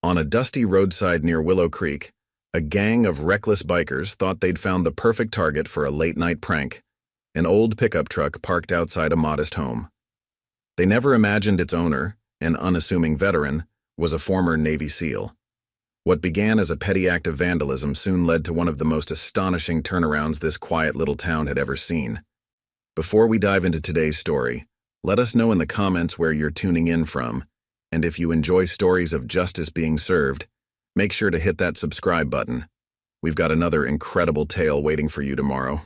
On a dusty roadside near Willow Creek, a gang of reckless bikers thought they'd found the perfect target for a late-night prank, an old pickup truck parked outside a modest home. They never imagined its owner, an unassuming veteran, was a former Navy SEAL. What began as a petty act of vandalism soon led to one of the most astonishing turnarounds this quiet little town had ever seen. Before we dive into today's story, let us know in the comments where you're tuning in from, and if you enjoy stories of justice being served, make sure to hit that subscribe button. We've got another incredible tale waiting for you tomorrow.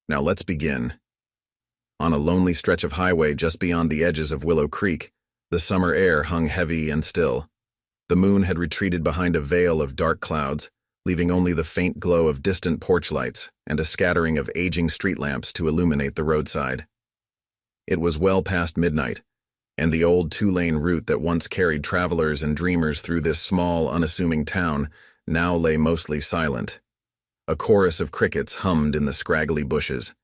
Now let's begin. On a lonely stretch of highway just beyond the edges of Willow Creek, the summer air hung heavy and still. The moon had retreated behind a veil of dark clouds, leaving only the faint glow of distant porch lights and a scattering of aging street lamps to illuminate the roadside. It was well past midnight, and the old two-lane route that once carried travelers and dreamers through this small, unassuming town now lay mostly silent. A chorus of crickets hummed in the scraggly bushes,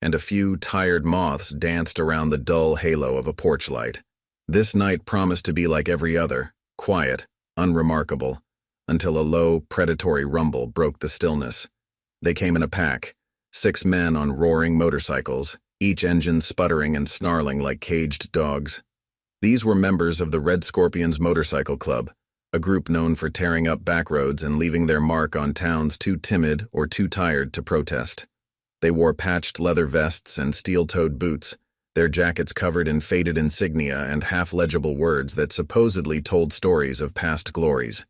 and a few tired moths danced around the dull halo of a porch light. This night promised to be like every other, quiet, unremarkable, until a low, predatory rumble broke the stillness. They came in a pack, 6 men on roaring motorcycles, each engine sputtering and snarling like caged dogs. These were members of the Red Scorpions Motorcycle Club, a group known for tearing up back roads and leaving their mark on towns too timid or too tired to protest. They wore patched leather vests and steel-toed boots, their jackets covered in faded insignia and half-legible words that supposedly told stories of past glories.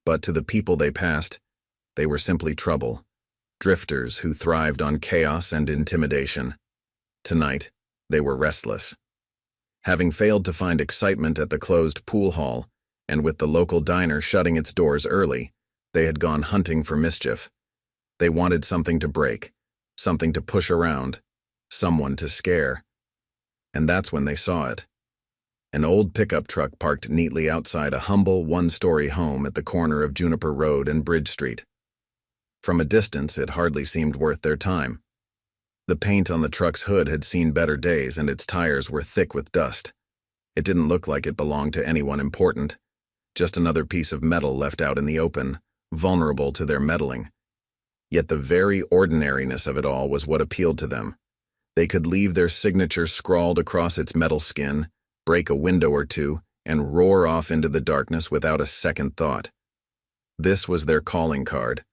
But to the people they passed, they were simply trouble, drifters who thrived on chaos and intimidation. Tonight, they were restless. Having failed to find excitement at the closed pool hall, and with the local diner shutting its doors early, they had gone hunting for mischief. They wanted something to break, something to push around, someone to scare. And that's when they saw it. An old pickup truck parked neatly outside a humble one-story home at the corner of Juniper Road and Bridge Street. From a distance, it hardly seemed worth their time. The paint on the truck's hood had seen better days, and its tires were thick with dust. It didn't look like it belonged to anyone important, just another piece of metal left out in the open, vulnerable to their meddling. Yet the very ordinariness of it all was what appealed to them. They could leave their signature scrawled across its metal skin, break a window or two, and roar off into the darkness without a second thought. This was their calling card,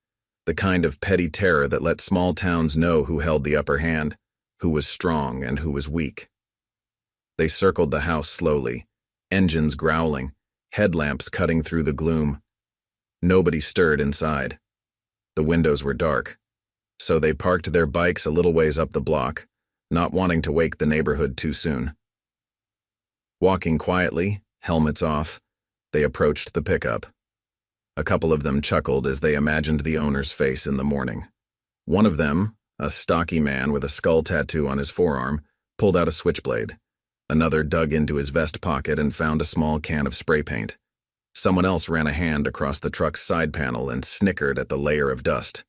the kind of petty terror that let small towns know who held the upper hand, who was strong and who was weak. They circled the house slowly, engines growling, headlamps cutting through the gloom. Nobody stirred inside. The windows were dark, so they parked their bikes a little ways up the block, not wanting to wake the neighborhood too soon. Walking quietly, helmets off, they approached the pickup. A couple of them chuckled as they imagined the owner's face in the morning. One of them, a stocky man with a skull tattoo on his forearm, pulled out a switchblade. Another dug into his vest pocket and found a small can of spray paint. Someone else ran a hand across the truck's side panel and snickered at the layer of dust.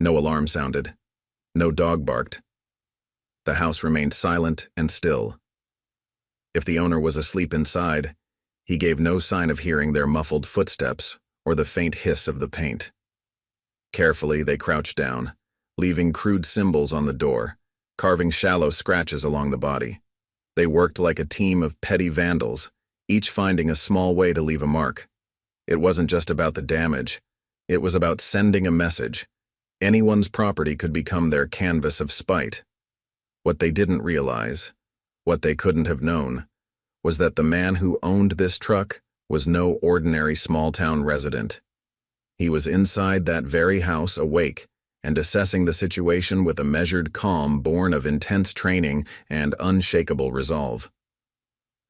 No alarm sounded. No dog barked. The house remained silent and still. If the owner was asleep inside, he gave no sign of hearing their muffled footsteps or the faint hiss of the paint. Carefully, they crouched down, leaving crude symbols on the door, carving shallow scratches along the body. They worked like a team of petty vandals, each finding a small way to leave a mark. It wasn't just about the damage. It was about sending a message. Anyone's property could become their canvas of spite. What they didn't realize, what they couldn't have known, was that the man who owned this truck was no ordinary small-town resident. He was inside that very house, awake, and assessing the situation with a measured calm born of intense training and unshakable resolve.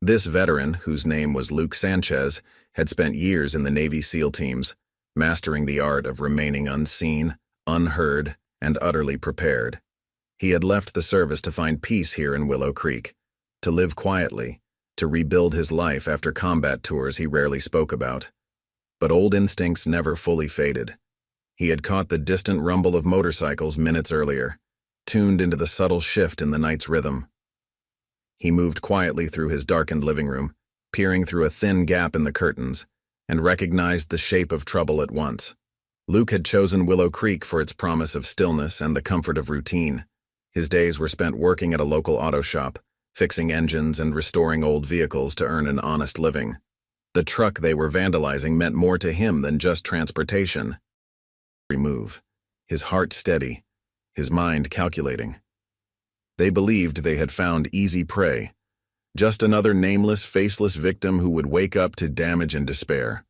This veteran, whose name was Luke Sanchez, had spent years in the Navy SEAL teams, mastering the art of remaining unseen, unheard, and utterly prepared. He had left the service to find peace here in Willow Creek, to live quietly, to rebuild his life after combat tours he rarely spoke about. But old instincts never fully faded. He had caught the distant rumble of motorcycles minutes earlier, tuned into the subtle shift in the night's rhythm. He moved quietly through his darkened living room, peering through a thin gap in the curtains, and recognized the shape of trouble at once. Luke had chosen Willow Creek for its promise of stillness and the comfort of routine. His days were spent working at a local auto shop, fixing engines and restoring old vehicles to earn an honest living. The truck they were vandalizing meant more to him than just transportation. Every move, his heart steady, his mind calculating. They believed they had found easy prey, just another nameless, faceless victim who would wake up to damage and despair.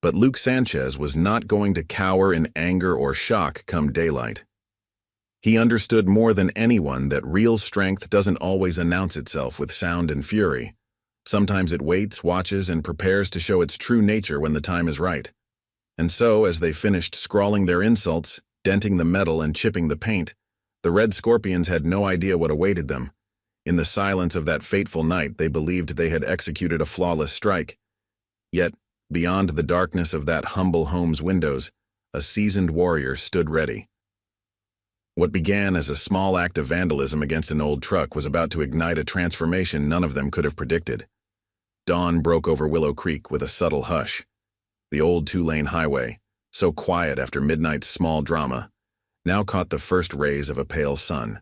But Luke Sanchez was not going to cower in anger or shock come daylight. He understood more than anyone that real strength doesn't always announce itself with sound and fury. Sometimes it waits, watches, and prepares to show its true nature when the time is right. And so, as they finished scrawling their insults, denting the metal and chipping the paint, the Red Scorpions had no idea what awaited them. In the silence of that fateful night, they believed they had executed a flawless strike. Yet, beyond the darkness of that humble home's windows, a seasoned warrior stood ready. What began as a small act of vandalism against an old truck was about to ignite a transformation none of them could have predicted. Dawn broke over Willow Creek with a subtle hush. The old two-lane highway, so quiet after midnight's small drama, now caught the first rays of a pale sun.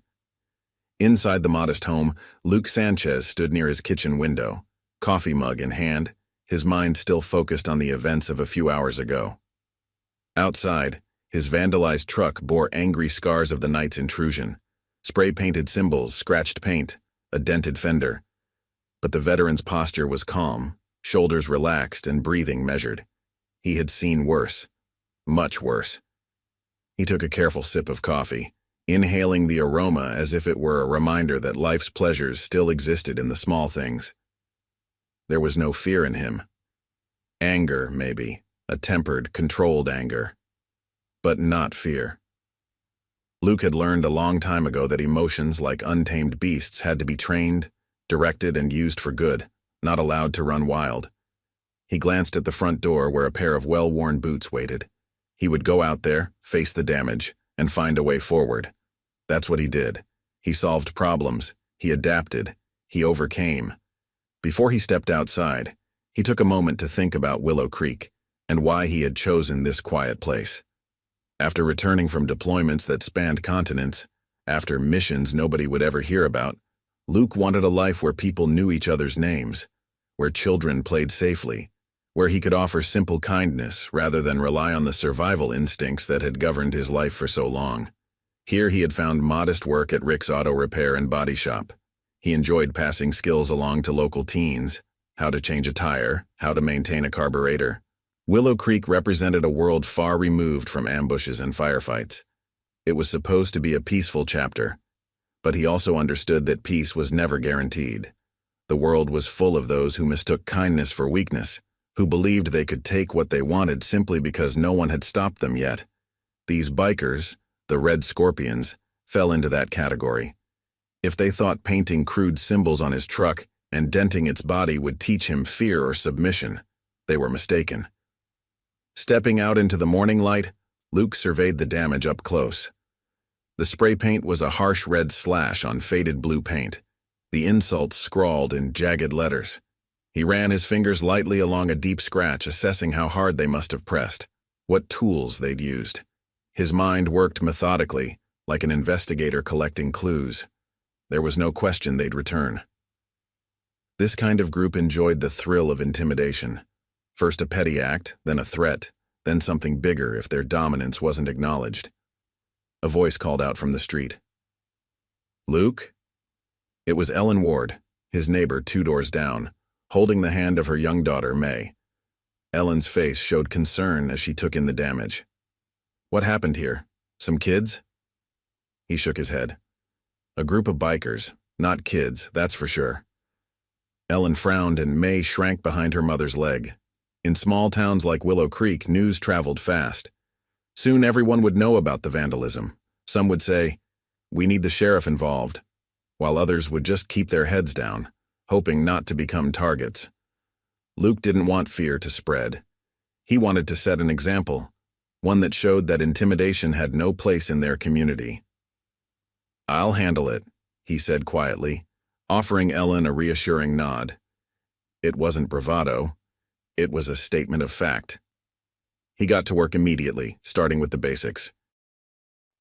Inside the modest home, Luke Sanchez stood near his kitchen window, coffee mug in hand, his mind still focused on the events of a few hours ago. Outside, his vandalized truck bore angry scars of the night's intrusion, spray-painted symbols, scratched paint, a dented fender. But the veteran's posture was calm, shoulders relaxed and breathing measured. He had seen worse, much worse. He took a careful sip of coffee, inhaling the aroma as if it were a reminder that life's pleasures still existed in the small things. There was no fear in him. Anger, maybe, a tempered, controlled anger. But not fear. Luke had learned a long time ago that emotions, like untamed beasts, had to be trained, directed, and used for good, not allowed to run wild. He glanced at the front door where a pair of well-worn boots waited. He would go out there, face the damage, and find a way forward. That's what he did. He solved problems. He adapted. He overcame. Before he stepped outside, he took a moment to think about Willow Creek and why he had chosen this quiet place. After returning from deployments that spanned continents, after missions nobody would ever hear about, Luke wanted a life where people knew each other's names, where children played safely, where he could offer simple kindness rather than rely on the survival instincts that had governed his life for so long. Here he had found modest work at Rick's Auto Repair and Body Shop. He enjoyed passing skills along to local teens, how to change a tire, how to maintain a carburetor. Willow Creek represented a world far removed from ambushes and firefights. It was supposed to be a peaceful chapter, but he also understood that peace was never guaranteed. The world was full of those who mistook kindness for weakness, who believed they could take what they wanted simply because no one had stopped them yet. These bikers, the Red Scorpions, fell into that category. If they thought painting crude symbols on his truck and denting its body would teach him fear or submission, they were mistaken. Stepping out into the morning light, Luke surveyed the damage up close. The spray paint was a harsh red slash on faded blue paint, the insults scrawled in jagged letters. He ran his fingers lightly along a deep scratch, assessing how hard they must have pressed, what tools they'd used. His mind worked methodically, like an investigator collecting clues. There was no question they'd return. This kind of group enjoyed the thrill of intimidation. First a petty act, then a threat, then something bigger if their dominance wasn't acknowledged. A voice called out from the street. "Luke?" It was Ellen Ward, his neighbor 2 doors down, holding the hand of her young daughter, May. Ellen's face showed concern as she took in the damage. "What happened here? Some kids?" He shook his head. "A group of bikers, not kids, that's for sure." Ellen frowned and May shrank behind her mother's leg. In small towns like Willow Creek, news traveled fast. Soon everyone would know about the vandalism. Some would say, "We need the sheriff involved," while others would just keep their heads down, hoping not to become targets. Luke didn't want fear to spread. He wanted to set an example, one that showed that intimidation had no place in their community. "I'll handle it," he said quietly, offering Ellen a reassuring nod. It wasn't bravado. It was a statement of fact. He got to work immediately, starting with the basics.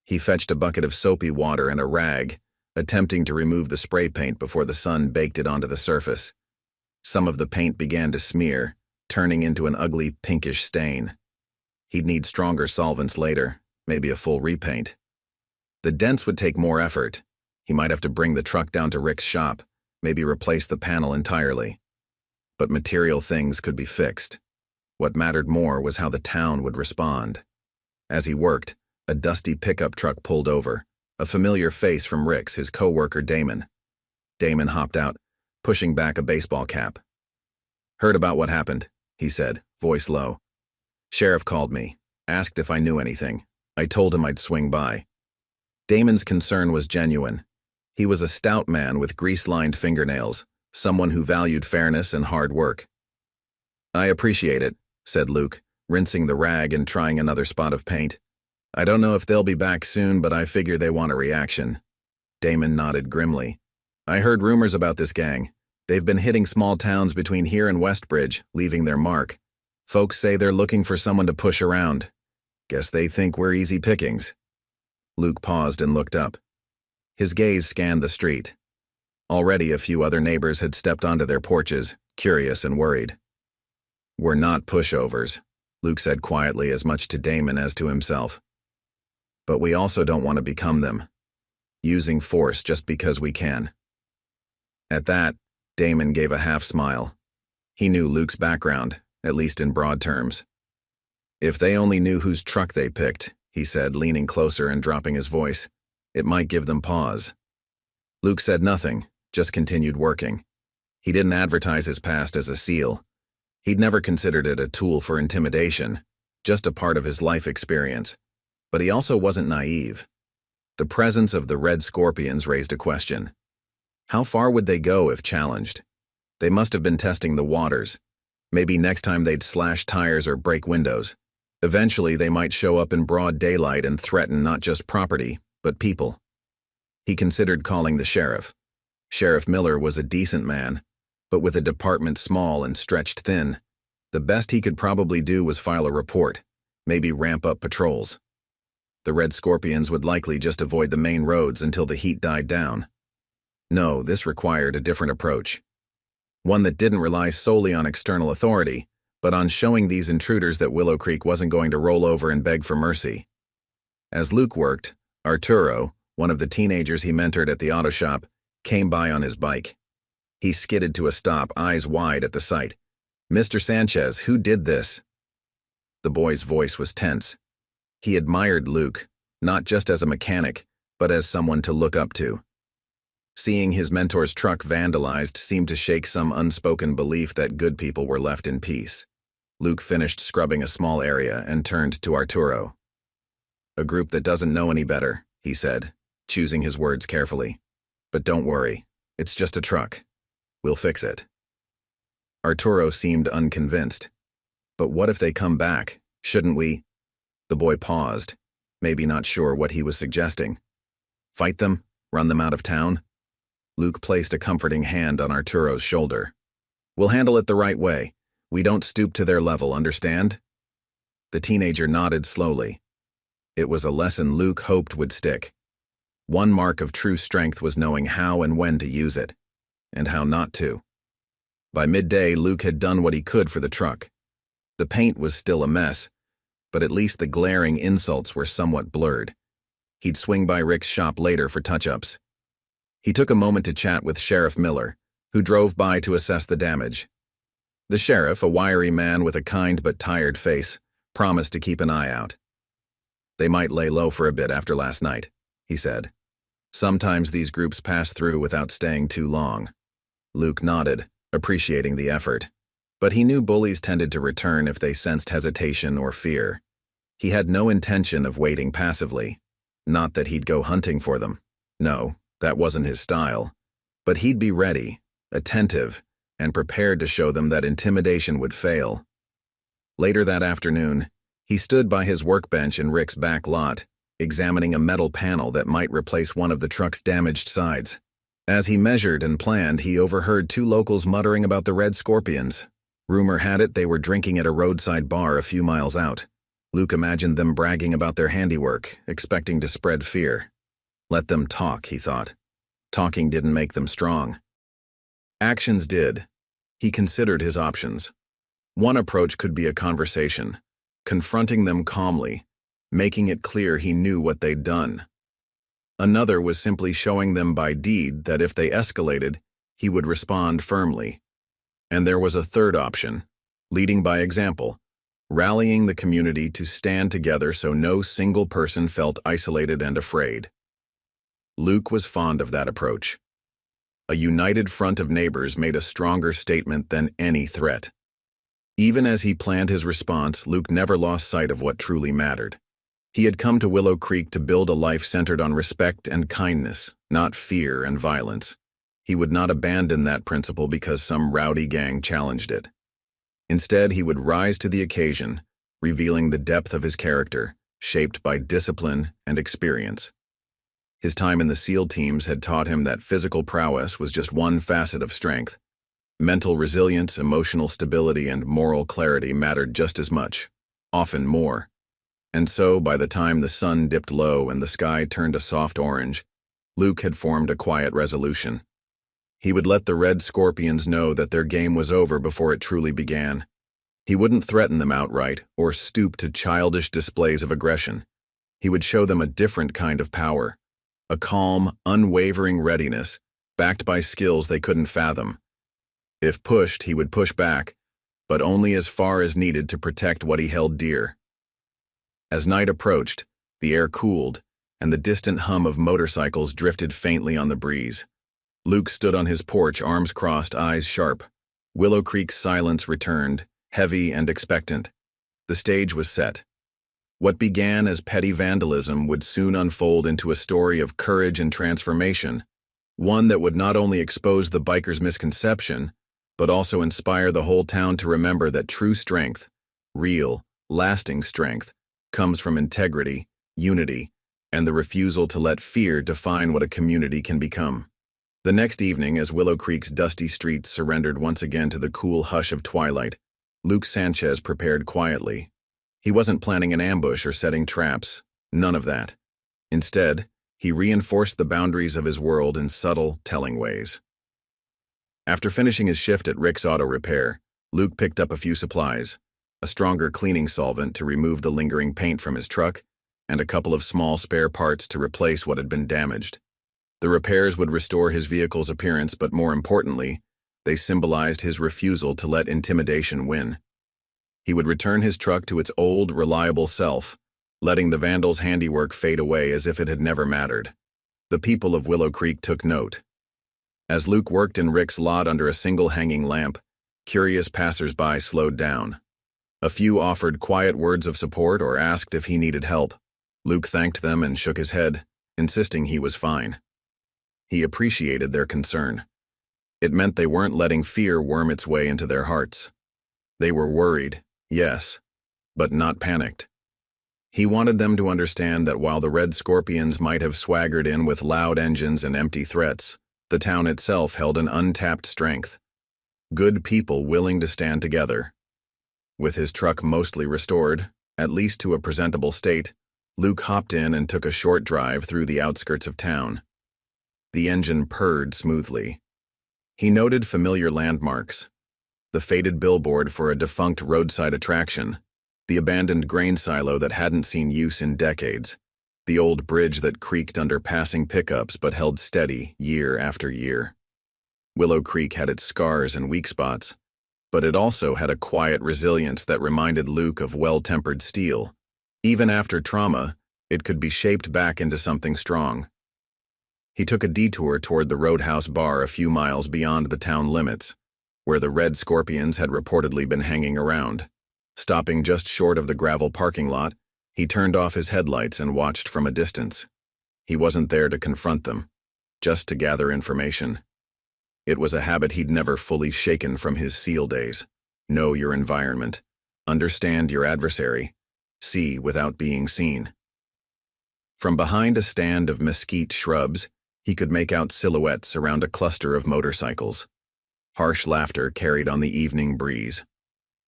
He fetched a bucket of soapy water and a rag, attempting to remove the spray paint before the sun baked it onto the surface. Some of the paint began to smear, turning into an ugly pinkish stain. He'd need stronger solvents later, maybe a full repaint. The dents would take more effort. He might have to bring the truck down to Rick's shop, maybe replace the panel entirely. But material things could be fixed. What mattered more was how the town would respond. As he worked, a dusty pickup truck pulled over, a familiar face from Rick's, his co-worker Damon. Damon hopped out, pushing back a baseball cap. "Heard about what happened," he said, voice low. "Sheriff called me, asked if I knew anything. I told him I'd swing by." Damon's concern was genuine. He was a stout man with grease-lined fingernails, someone who valued fairness and hard work. "I appreciate it," said Luke, rinsing the rag and trying another spot of paint. "I don't know if they'll be back soon, but I figure they want a reaction." Damon nodded grimly. "I heard rumors about this gang. They've been hitting small towns between here and Westbridge, leaving their mark. Folks say they're looking for someone to push around. Guess they think we're easy pickings." Luke paused and looked up. His gaze scanned the street. Already a few other neighbors had stepped onto their porches, curious and worried. "We're not pushovers," Luke said quietly, as much to Damon as to himself. "But we also don't want to become them, using force just because we can." At that, Damon gave a half-smile. He knew Luke's background, at least in broad terms. "If they only knew whose truck they picked," he said, leaning closer and dropping his voice, "it might give them pause." Luke said nothing, just continued working. He didn't advertise his past as a SEAL. He'd never considered it a tool for intimidation, just a part of his life experience. But he also wasn't naive. The presence of the Red Scorpions raised a question. How far would they go if challenged? They must have been testing the waters. Maybe next time they'd slash tires or break windows. Eventually they might show up in broad daylight and threaten not just property, but people. He considered calling the sheriff. Sheriff Miller was a decent man, but with a department small and stretched thin, the best he could probably do was file a report, maybe ramp up patrols. The Red Scorpions would likely just avoid the main roads until the heat died down. No, this required a different approach. One that didn't rely solely on external authority, but on showing these intruders that Willow Creek wasn't going to roll over and beg for mercy. As Luke worked, Arturo, one of the teenagers he mentored at the auto shop, came by on his bike. He skidded to a stop, eyes wide at the sight. "Mr. Sanchez, who did this?" The boy's voice was tense. He admired Luke, not just as a mechanic, but as someone to look up to. Seeing his mentor's truck vandalized seemed to shake some unspoken belief that good people were left in peace. Luke finished scrubbing a small area and turned to Arturo. "A group that doesn't know any better," he said, choosing his words carefully. "But don't worry, it's just a truck. We'll fix it." Arturo seemed unconvinced. "But what if they come back? Shouldn't we?" The boy paused, maybe not sure what he was suggesting. "Fight them? Run them out of town?" Luke placed a comforting hand on Arturo's shoulder. "We'll handle it the right way. We don't stoop to their level, understand?" The teenager nodded slowly. It was a lesson Luke hoped would stick. One mark of true strength was knowing how and when to use it, and how not to. By midday, Luke had done what he could for the truck. The paint was still a mess, but at least the glaring insults were somewhat blurred. He'd swing by Rick's shop later for touch-ups. He took a moment to chat with Sheriff Miller, who drove by to assess the damage. The sheriff, a wiry man with a kind but tired face, promised to keep an eye out. "They might lay low for a bit after last night," he said. "Sometimes these groups pass through without staying too long." Luke nodded, appreciating the effort. But he knew bullies tended to return if they sensed hesitation or fear. He had no intention of waiting passively. Not that he'd go hunting for them. No, that wasn't his style. But he'd be ready, attentive, and prepared to show them that intimidation would fail. Later that afternoon, he stood by his workbench in Rick's back lot, examining a metal panel that might replace one of the truck's damaged sides. As he measured and planned, he overheard two locals muttering about the Red Scorpions. Rumor had it they were drinking at a roadside bar a few miles out. Luke imagined them bragging about their handiwork, expecting to spread fear. Let them talk, he thought. Talking didn't make them strong. Actions did. He considered his options. One approach could be a conversation, confronting them calmly, making it clear he knew what they'd done. Another was simply showing them by deed that if they escalated, he would respond firmly. And there was a third option, leading by example, rallying the community to stand together so no single person felt isolated and afraid. Luke was fond of that approach. A united front of neighbors made a stronger statement than any threat. Even as he planned his response, Luke never lost sight of what truly mattered. He had come to Willow Creek to build a life centered on respect and kindness, not fear and violence. He would not abandon that principle because some rowdy gang challenged it. Instead, he would rise to the occasion, revealing the depth of his character, shaped by discipline and experience. His time in the SEAL teams had taught him that physical prowess was just one facet of strength. Mental resilience, emotional stability, and moral clarity mattered just as much, often more. And so, by the time the sun dipped low and the sky turned a soft orange, Luke had formed a quiet resolution. He would let the Red Scorpions know that their game was over before it truly began. He wouldn't threaten them outright or stoop to childish displays of aggression. He would show them a different kind of power, a calm, unwavering readiness, backed by skills they couldn't fathom. If pushed, he would push back, but only as far as needed to protect what he held dear. As night approached, the air cooled, and the distant hum of motorcycles drifted faintly on the breeze. Luke stood on his porch, arms crossed, eyes sharp. Willow Creek's silence returned, heavy and expectant. The stage was set. What began as petty vandalism would soon unfold into a story of courage and transformation, one that would not only expose the bikers' misconception, but also inspire the whole town to remember that true strength, real, lasting strength, comes from integrity, unity, and the refusal to let fear define what a community can become. The next evening, as Willow Creek's dusty streets surrendered once again to the cool hush of twilight, Luke Sanchez prepared quietly. He wasn't planning an ambush or setting traps, none of that. Instead, he reinforced the boundaries of his world in subtle, telling ways. After finishing his shift at Rick's Auto Repair, Luke picked up a few supplies, a stronger cleaning solvent to remove the lingering paint from his truck, and a couple of small spare parts to replace what had been damaged. The repairs would restore his vehicle's appearance, but more importantly, they symbolized his refusal to let intimidation win. He would return his truck to its old, reliable self, letting the vandal's handiwork fade away as if it had never mattered. The people of Willow Creek took note. As Luke worked in Rick's lot under a single hanging lamp, curious passers-by slowed down. A few offered quiet words of support or asked if he needed help. Luke thanked them and shook his head, insisting he was fine. He appreciated their concern. It meant they weren't letting fear worm its way into their hearts. They were worried, yes, but not panicked. He wanted them to understand that while the Red Scorpions might have swaggered in with loud engines and empty threats, the town itself held an untapped strength. Good people willing to stand together. With his truck mostly restored, at least to a presentable state, Luke hopped in and took a short drive through the outskirts of town. The engine purred smoothly. He noted familiar landmarks: the faded billboard for a defunct roadside attraction, the abandoned grain silo that hadn't seen use in decades, the old bridge that creaked under passing pickups but held steady year after year. Willow Creek had its scars and weak spots, but it also had a quiet resilience that reminded Luke of well-tempered steel. Even after trauma, it could be shaped back into something strong. He took a detour toward the Roadhouse bar a few miles beyond the town limits, where the Red Scorpions had reportedly been hanging around. Stopping just short of the gravel parking lot, he turned off his headlights and watched from a distance. He wasn't there to confront them, just to gather information. It was a habit he'd never fully shaken from his SEAL days. Know your environment, understand your adversary, see without being seen. From behind a stand of mesquite shrubs, he could make out silhouettes around a cluster of motorcycles. Harsh laughter carried on the evening breeze.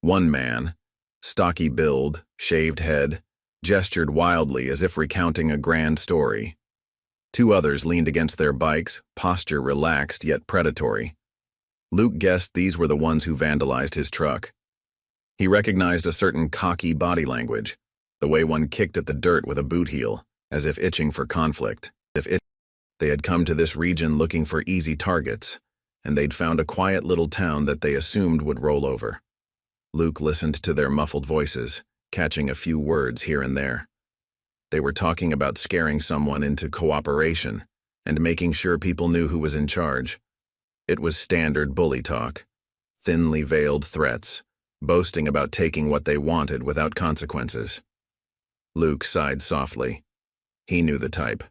One man, stocky build, shaved head, gestured wildly as if recounting a grand story. Two others leaned against their bikes, posture relaxed yet predatory. Luke guessed these were the ones who vandalized his truck. He recognized a certain cocky body language, the way one kicked at the dirt with a boot heel, as if itching for conflict. They had come to this region looking for easy targets, and they'd found a quiet little town that they assumed would roll over. Luke listened to their muffled voices, catching a few words here and there. They were talking about scaring someone into cooperation and making sure people knew who was in charge. It was standard bully talk, thinly veiled threats, boasting about taking what they wanted without consequences. Luke sighed softly. He knew the type.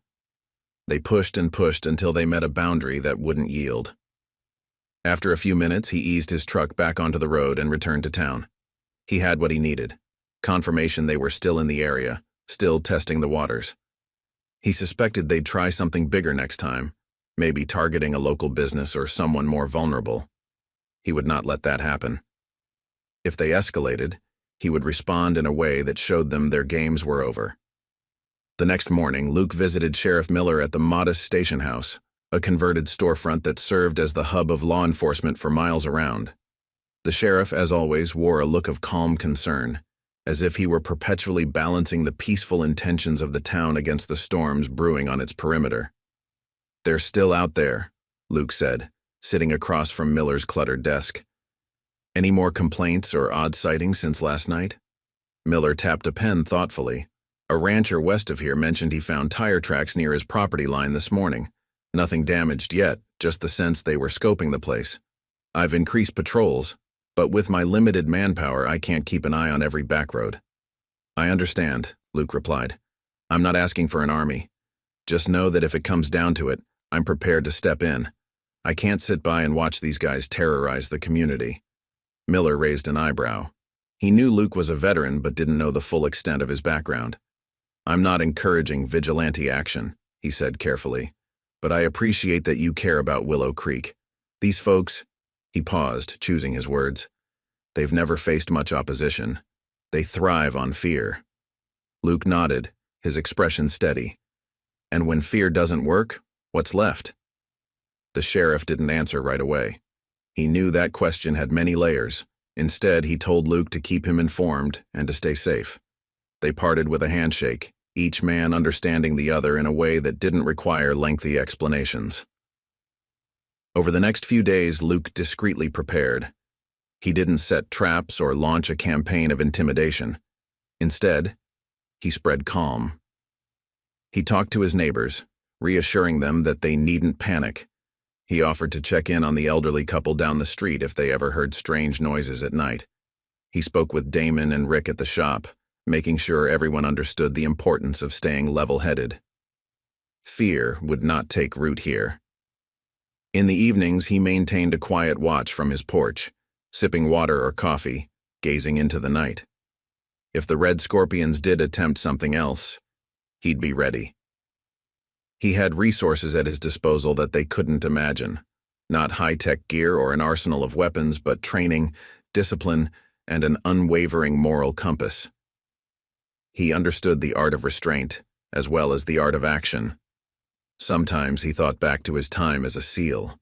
They pushed and pushed until they met a boundary that wouldn't yield. After a few minutes, he eased his truck back onto the road and returned to town. He had what he needed, confirmation they were still in the area, still testing the waters. He suspected they'd try something bigger next time, maybe targeting a local business or someone more vulnerable. He would not let that happen. If they escalated, he would respond in a way that showed them their games were over. The next morning, Luke visited Sheriff Miller at the modest station house, a converted storefront that served as the hub of law enforcement for miles around. The sheriff, as always, wore a look of calm concern, as if he were perpetually balancing the peaceful intentions of the town against the storms brewing on its perimeter. "They're still out there," Luke said, sitting across from Miller's cluttered desk. "Any more complaints or odd sightings since last night?" Miller tapped a pen thoughtfully. "A rancher west of here mentioned he found tire tracks near his property line this morning. Nothing damaged yet, just the sense they were scoping the place. I've increased patrols, but with my limited manpower, I can't keep an eye on every back road." "I understand," Luke replied. "I'm not asking for an army. Just know that if it comes down to it, I'm prepared to step in. I can't sit by and watch these guys terrorize the community." Miller raised an eyebrow. He knew Luke was a veteran but didn't know the full extent of his background. "I'm not encouraging vigilante action," he said carefully, "but I appreciate that you care about Willow Creek. These folks," he paused, choosing his words, "they've never faced much opposition. They thrive on fear." Luke nodded, his expression steady. "And when fear doesn't work, what's left?" The sheriff didn't answer right away. He knew that question had many layers. Instead, he told Luke to keep him informed and to stay safe. They parted with a handshake, each man understanding the other in a way that didn't require lengthy explanations. Over the next few days, Luke discreetly prepared. He didn't set traps or launch a campaign of intimidation. Instead, he spread calm. He talked to his neighbors, reassuring them that they needn't panic. He offered to check in on the elderly couple down the street if they ever heard strange noises at night. He spoke with Damon and Rick at the shop, making sure everyone understood the importance of staying level-headed. Fear would not take root here. In the evenings, he maintained a quiet watch from his porch, sipping water or coffee, gazing into the night. If the Red Scorpions did attempt something else, he'd be ready. He had resources at his disposal that they couldn't imagine. Not high-tech gear or an arsenal of weapons, but training, discipline, and an unwavering moral compass. He understood the art of restraint, as well as the art of action. Sometimes he thought back to his time as a SEAL.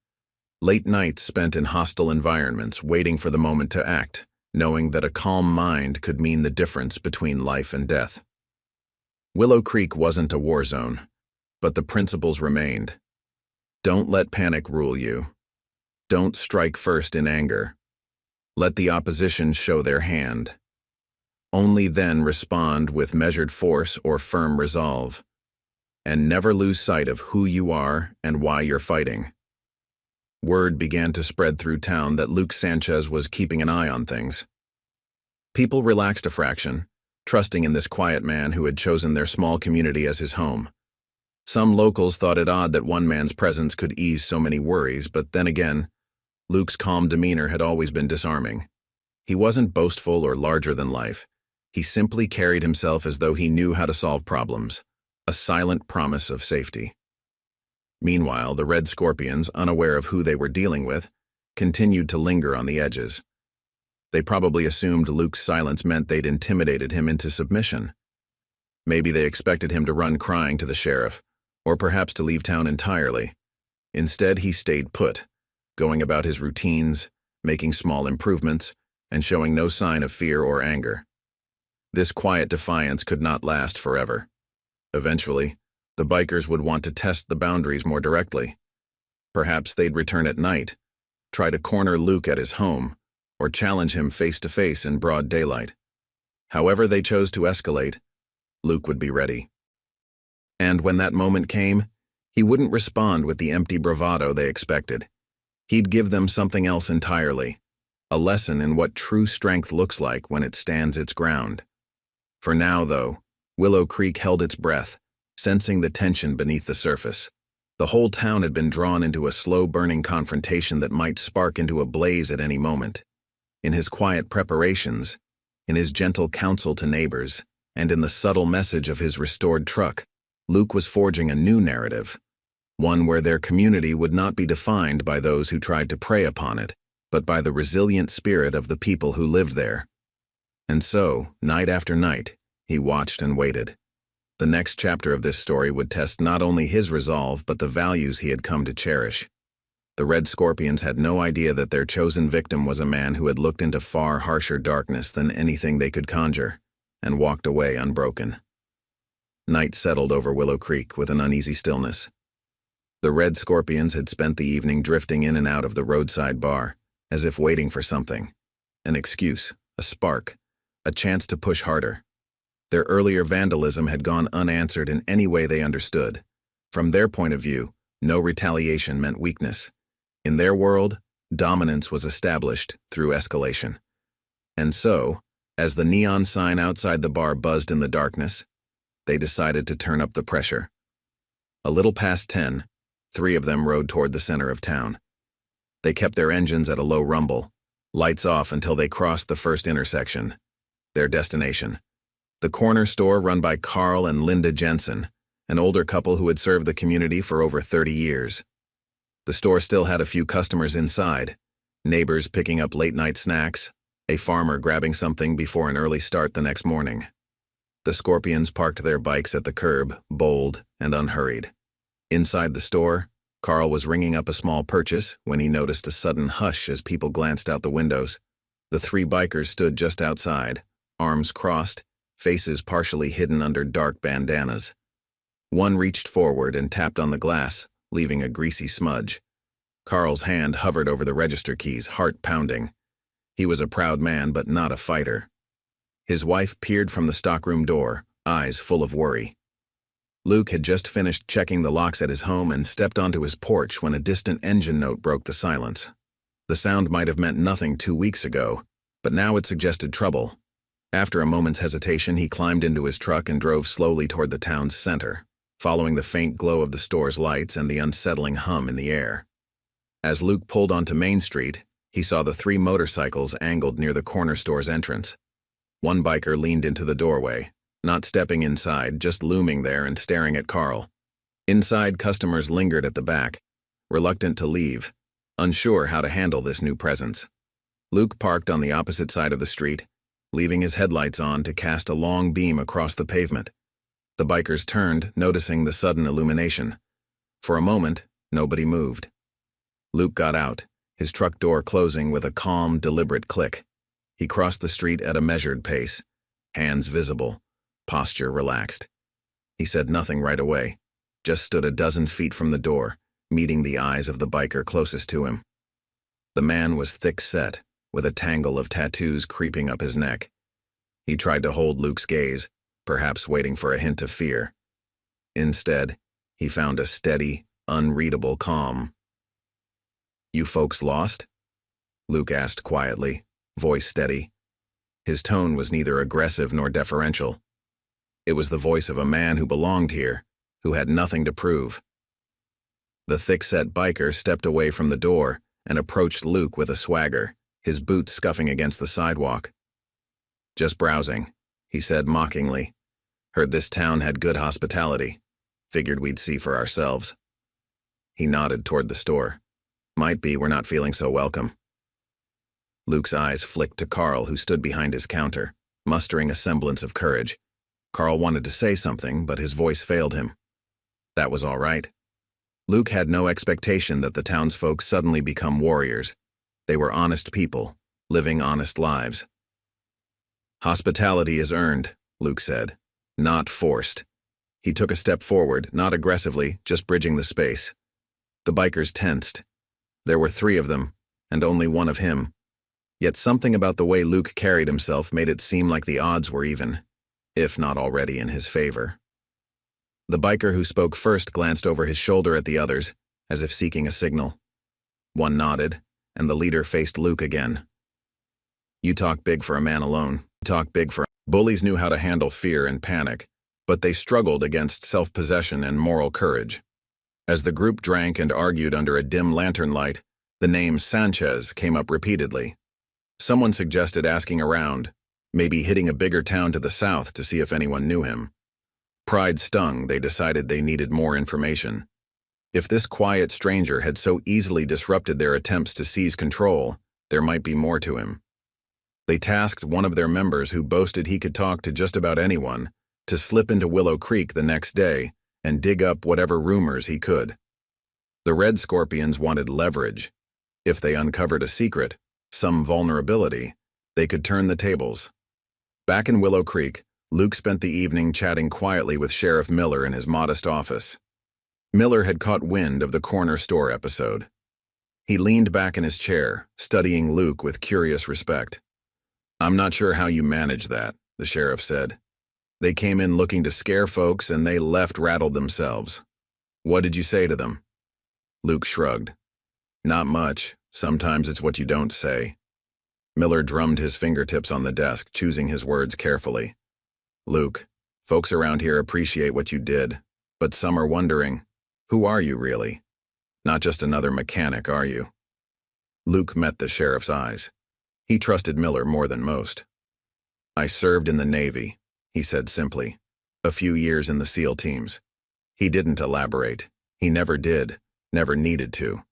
Late nights spent in hostile environments, waiting for the moment to act, knowing that a calm mind could mean the difference between life and death. Willow Creek wasn't a war zone, but the principles remained. Don't let panic rule you. Don't strike first in anger. Let the opposition show their hand. Only then respond with measured force or firm resolve. And never lose sight of who you are and why you're fighting. Word began to spread through town that Luke Sanchez was keeping an eye on things. People relaxed a fraction, trusting in this quiet man who had chosen their small community as his home. Some locals thought it odd that one man's presence could ease so many worries, but then again, Luke's calm demeanor had always been disarming. He wasn't boastful or larger than life. He simply carried himself as though he knew how to solve problems, a silent promise of safety. Meanwhile, the Red Scorpions, unaware of who they were dealing with, continued to linger on the edges. They probably assumed Luke's silence meant they'd intimidated him into submission. Maybe they expected him to run crying to the sheriff, or perhaps to leave town entirely. Instead, he stayed put, going about his routines, making small improvements, and showing no sign of fear or anger. This quiet defiance could not last forever. Eventually, the bikers would want to test the boundaries more directly. Perhaps they'd return at night, try to corner Luke at his home, or challenge him face-to-face in broad daylight. However they chose to escalate, Luke would be ready. And when that moment came, he wouldn't respond with the empty bravado they expected. He'd give them something else entirely, a lesson in what true strength looks like when it stands its ground. For now, though, Willow Creek held its breath, sensing the tension beneath the surface. The whole town had been drawn into a slow-burning confrontation that might spark into a blaze at any moment. In his quiet preparations, in his gentle counsel to neighbors, and in the subtle message of his restored truck, Luke was forging a new narrative, one where their community would not be defined by those who tried to prey upon it, but by the resilient spirit of the people who lived there. And so, night after night, he watched and waited. The next chapter of this story would test not only his resolve but the values he had come to cherish. The Red Scorpions had no idea that their chosen victim was a man who had looked into far harsher darkness than anything they could conjure, and walked away unbroken. Night settled over Willow Creek with an uneasy stillness. The Red Scorpions had spent the evening drifting in and out of the roadside bar, as if waiting for something. An excuse, a spark, a chance to push harder. Their earlier vandalism had gone unanswered in any way they understood. From their point of view, no retaliation meant weakness. In their world, dominance was established through escalation. And so, as the neon sign outside the bar buzzed in the darkness, they decided to turn up the pressure. A little past 10, 3 of them rode toward the center of town. They kept their engines at a low rumble, lights off until they crossed the first intersection. Their destination, the corner store run by Carl and Linda Jensen, an older couple who had served the community for over 30 years. The store still had a few customers inside, neighbors picking up late-night snacks, a farmer grabbing something before an early start the next morning. The Scorpions parked their bikes at the curb, bold and unhurried. Inside the store, Carl was ringing up a small purchase when he noticed a sudden hush as people glanced out the windows. The 3 bikers stood just outside, arms crossed, faces partially hidden under dark bandanas. One reached forward and tapped on the glass, leaving a greasy smudge. Carl's hand hovered over the register keys, heart pounding. He was a proud man, but not a fighter. His wife peered from the stockroom door, eyes full of worry. Luke had just finished checking the locks at his home and stepped onto his porch when a distant engine note broke the silence. The sound might have meant nothing 2 weeks ago, but now it suggested trouble. After a moment's hesitation, he climbed into his truck and drove slowly toward the town's center, following the faint glow of the store's lights and the unsettling hum in the air. As Luke pulled onto Main Street, he saw the 3 motorcycles angled near the corner store's entrance. One biker leaned into the doorway, not stepping inside, just looming there and staring at Carl. Inside, customers lingered at the back, reluctant to leave, unsure how to handle this new presence. Luke parked on the opposite side of the street, leaving his headlights on to cast a long beam across the pavement. The bikers turned, noticing the sudden illumination. For a moment, nobody moved. Luke got out, his truck door closing with a calm, deliberate click. He crossed the street at a measured pace, hands visible, posture relaxed. He said nothing right away, just stood a dozen feet from the door, meeting the eyes of the biker closest to him. The man was thick-set, with a tangle of tattoos creeping up his neck. He tried to hold Luke's gaze, perhaps waiting for a hint of fear. Instead, he found a steady, unreadable calm. "You folks lost?" Luke asked quietly, voice steady. His tone was neither aggressive nor deferential. It was the voice of a man who belonged here, who had nothing to prove. The thick-set biker stepped away from the door and approached Luke with a swagger, his boots scuffing against the sidewalk. "Just browsing," he said mockingly. "Heard this town had good hospitality. Figured we'd see for ourselves." He nodded toward the store. "Might be we're not feeling so welcome." Luke's eyes flicked to Carl, who stood behind his counter, mustering a semblance of courage. Carl wanted to say something, but his voice failed him. That was all right. Luke had no expectation that the townsfolk suddenly become warriors. They were honest people, living honest lives. Hospitality is earned, Luke said, not forced. He took a step forward, not aggressively, just bridging the space. The bikers tensed. There were 3 of them, and only one of him. Yet something about the way Luke carried himself made it seem like the odds were even, if not already in his favor. The biker who spoke first glanced over his shoulder at the others, as if seeking a signal. One nodded, and the leader faced Luke again. You talk big for a man alone. Bullies knew how to handle fear and panic, but they struggled against self-possession and moral courage. As the group drank and argued under a dim lantern light, the name Sanchez came up repeatedly. Someone suggested asking around, maybe hitting a bigger town to the south to see if anyone knew him. Pride stung. They decided they needed more information. If this quiet stranger had so easily disrupted their attempts to seize control, there might be more to him. They tasked one of their members, who boasted he could talk to just about anyone, to slip into Willow Creek the next day and dig up whatever rumors he could. The Red Scorpions wanted leverage. If they uncovered a secret, some vulnerability, they could turn the tables. Back in Willow Creek, Luke spent the evening chatting quietly with Sheriff Miller in his modest office. Miller had caught wind of the corner store episode. He leaned back in his chair, studying Luke with curious respect. I'm not sure how you manage that, the sheriff said. They came in looking to scare folks and they left rattled themselves. What did you say to them? Luke shrugged. Not much. Sometimes it's what you don't say. Miller drummed his fingertips on the desk, choosing his words carefully. Luke, folks around here appreciate what you did, but some are wondering, who are you really? Not just another mechanic, are you? Luke met the sheriff's eyes. He trusted Miller more than most. I served in the Navy, he said simply. A few years in the SEAL teams. He didn't elaborate. He never did, never needed to.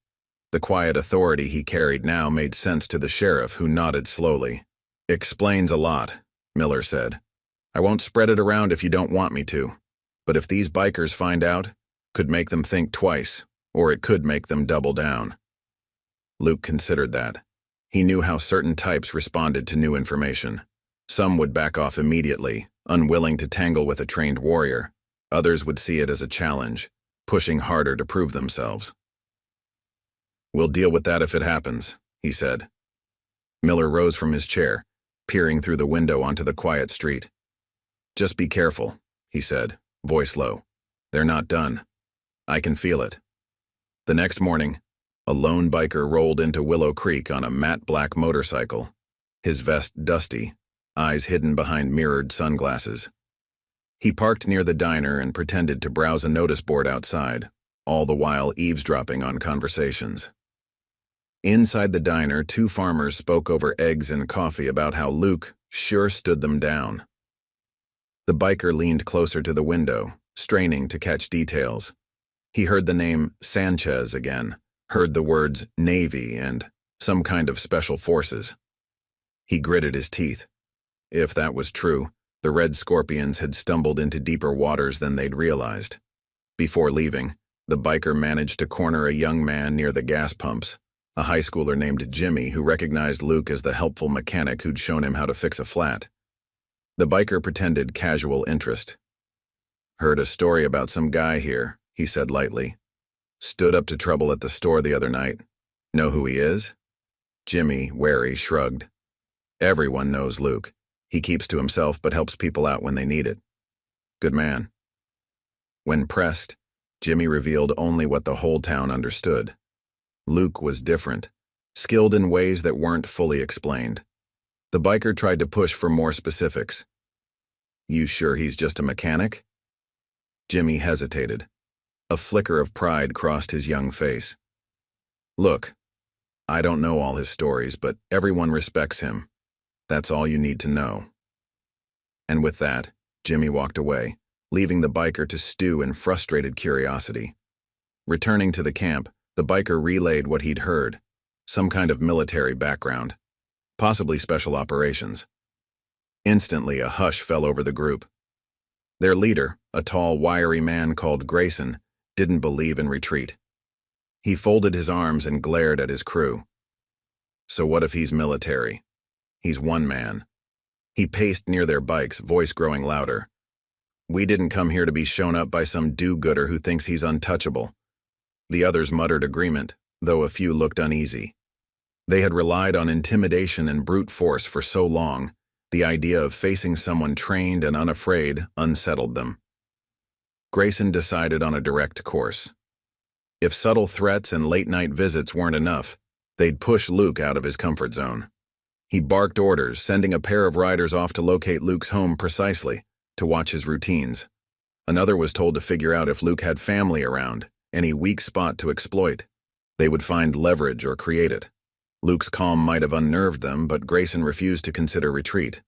The quiet authority he carried now made sense to the sheriff, who nodded slowly. Explains a lot, Miller said. I won't spread it around if you don't want me to, but if these bikers find out, could make them think twice, or it could make them double down. Luke considered that. He knew how certain types responded to new information. Some would back off immediately, unwilling to tangle with a trained warrior. Others would see it as a challenge, pushing harder to prove themselves. We'll deal with that if it happens, he said. Miller rose from his chair, peering through the window onto the quiet street. Just be careful, he said, voice low. They're not done. I can feel it. The next morning, a lone biker rolled into Willow Creek on a matte black motorcycle, his vest dusty, eyes hidden behind mirrored sunglasses. He parked near the diner and pretended to browse a notice board outside, all the while eavesdropping on conversations. Inside the diner, 2 farmers spoke over eggs and coffee about how Luke sure stood them down. The biker leaned closer to the window, straining to catch details. He heard the name Sanchez again, heard the words Navy and some kind of special forces. He gritted his teeth. If that was true, the Red Scorpions had stumbled into deeper waters than they'd realized. Before leaving, the biker managed to corner a young man near the gas pumps, a high schooler named Jimmy who recognized Luke as the helpful mechanic who'd shown him how to fix a flat. The biker pretended casual interest. Heard a story about some guy here, he said lightly. Stood up to trouble at the store the other night. Know who he is? Jimmy, wary, shrugged. Everyone knows Luke. He keeps to himself but helps people out when they need it. Good man. When pressed, Jimmy revealed only what the whole town understood. Luke was different, skilled in ways that weren't fully explained. The biker tried to push for more specifics. You sure he's just a mechanic? Jimmy hesitated. A flicker of pride crossed his young face. Look, I don't know all his stories, but everyone respects him. That's all you need to know. And with that, Jimmy walked away, leaving the biker to stew in frustrated curiosity. Returning to the camp, the biker relayed what he'd heard, some kind of military background. possibly special operations. Instantly, a hush fell over the group. Their leader, a tall, wiry man called Grayson, didn't believe in retreat. He folded his arms and glared at his crew. So what if he's military? He's one man. He paced near their bikes, voice growing louder. We didn't come here to be shown up by some do-gooder who thinks he's untouchable. The others muttered agreement, though a few looked uneasy. They had relied on intimidation and brute force for so long, the idea of facing someone trained and unafraid unsettled them. Grayson decided on a direct course. If subtle threats and late-night visits weren't enough, they'd push Luke out of his comfort zone. He barked orders, sending a pair of riders off to locate Luke's home precisely, to watch his routines. Another was told to figure out if Luke had family around, any weak spot to exploit. They would find leverage or create it. Luke's calm might have unnerved them, but Grayson refused to consider retreat.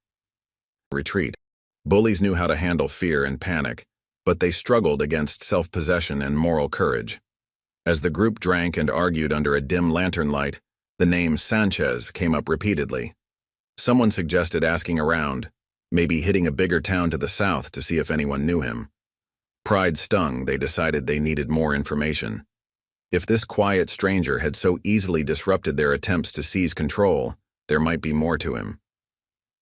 Bullies knew how to handle fear and panic, but they struggled against self-possession and moral courage. As the group drank and argued under a dim lantern light, the name Sanchez came up repeatedly. Someone suggested asking around, maybe hitting a bigger town to the south to see if anyone knew him. Pride stung, they decided they needed more information. If this quiet stranger had so easily disrupted their attempts to seize control, there might be more to him.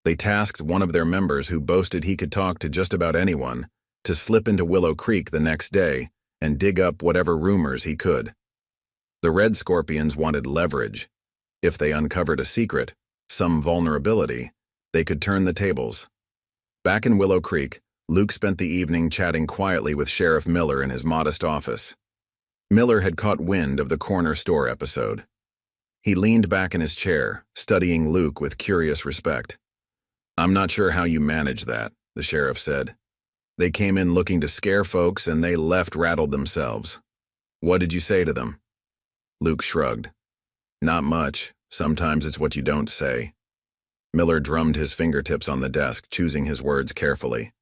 They tasked one of their members who boasted he could talk to just about anyone to slip into Willow Creek the next day and dig up whatever rumors he could. The Red Scorpions wanted leverage. If they uncovered a secret, some vulnerability, they could turn the tables. Back in Willow Creek, Luke spent the evening chatting quietly with Sheriff Miller in his modest office. Miller had caught wind of the corner store episode. He leaned back in his chair, studying Luke with curious respect. "I'm not sure how you manage that," the sheriff said. "They came in looking to scare folks and they left rattled themselves. What did you say to them?" Luke shrugged. "Not much. Sometimes it's what you don't say." Miller drummed his fingertips on the desk, choosing his words carefully.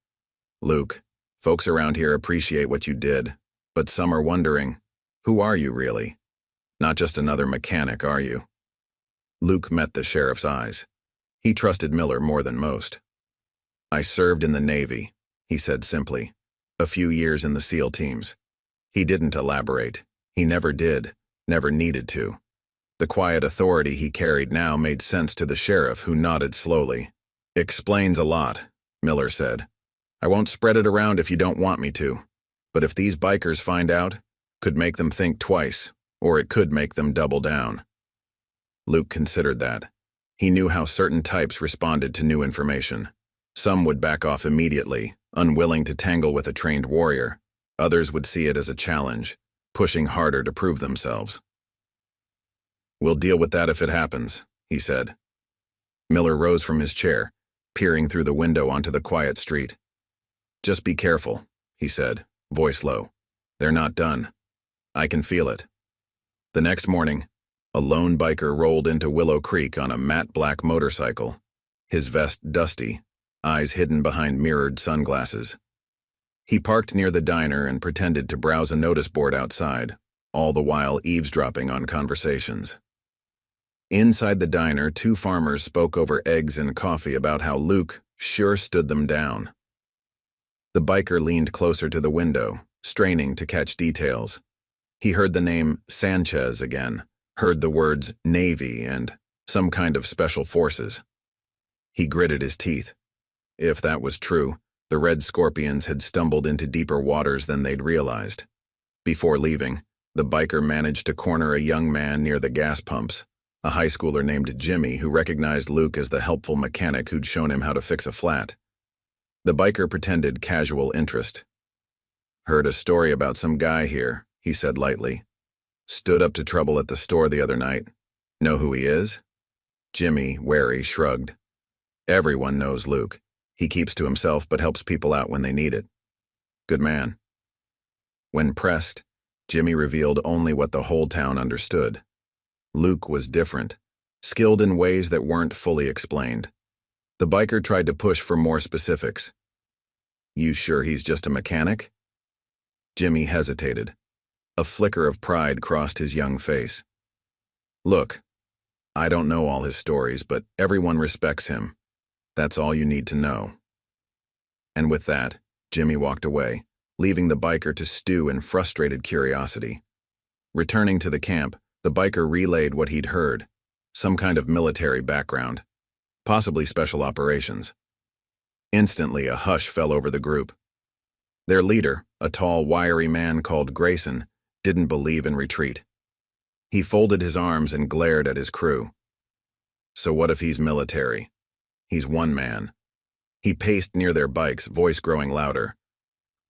"Luke, folks around here appreciate what you did, but some are wondering, who are you really? Not just another mechanic, are you?" Luke met the sheriff's eyes. He trusted Miller more than most. "I served in the Navy," he said simply. "A few years in the SEAL teams." He didn't elaborate. He never did, never needed to. The quiet authority he carried now made sense to the sheriff, who nodded slowly. "Explains a lot," Miller said. "I won't spread it around if you don't want me to. But if these bikers find out, could make them think twice, or it could make them double down." Luke considered that. He knew how certain types responded to new information. Some would back off immediately, unwilling to tangle with a trained warrior. Others would see it as a challenge, pushing harder to prove themselves. "We'll deal with that if it happens," he said. Miller rose from his chair, peering through the window onto the quiet street. "Just be careful," he said, voice low. "They're not done. I can feel it." The next morning, a lone biker rolled into Willow Creek on a matte black motorcycle, his vest dusty, eyes hidden behind mirrored sunglasses. He parked near the diner and pretended to browse a notice board outside, all the while eavesdropping on conversations. Inside the diner, two farmers spoke over eggs and coffee about how Luke sure stood them down. The biker leaned closer to the window, straining to catch details. He heard the name Sanchez again, heard the words Navy and some kind of special forces. He gritted his teeth. If that was true, the Red Scorpions had stumbled into deeper waters than they'd realized. Before leaving, the biker managed to corner a young man near the gas pumps, a high schooler named Jimmy who recognized Luke as the helpful mechanic who'd shown him how to fix a flat. The biker pretended casual interest. "Heard a story about some guy here," he said lightly. "Stood up to trouble at the store the other night. Know who he is?" Jimmy, wary, shrugged. "Everyone knows Luke. He keeps to himself but helps people out when they need it. Good man." When pressed, Jimmy revealed only what the whole town understood. Luke was different, skilled in ways that weren't fully explained. The biker tried to push for more specifics. "You sure he's just a mechanic?" Jimmy hesitated. A flicker of pride crossed his young face. "Look, I don't know all his stories, but everyone respects him. That's all you need to know." And with that, Jimmy walked away, leaving the biker to stew in frustrated curiosity. Returning to the camp, the biker relayed what he'd heard. Some kind of military background. Possibly special operations. Instantly, a hush fell over the group. Their leader, a tall, wiry man called Grayson, didn't believe in retreat. He folded his arms and glared at his crew. So what if he's military? He's one man. He paced near their bikes, voice growing louder.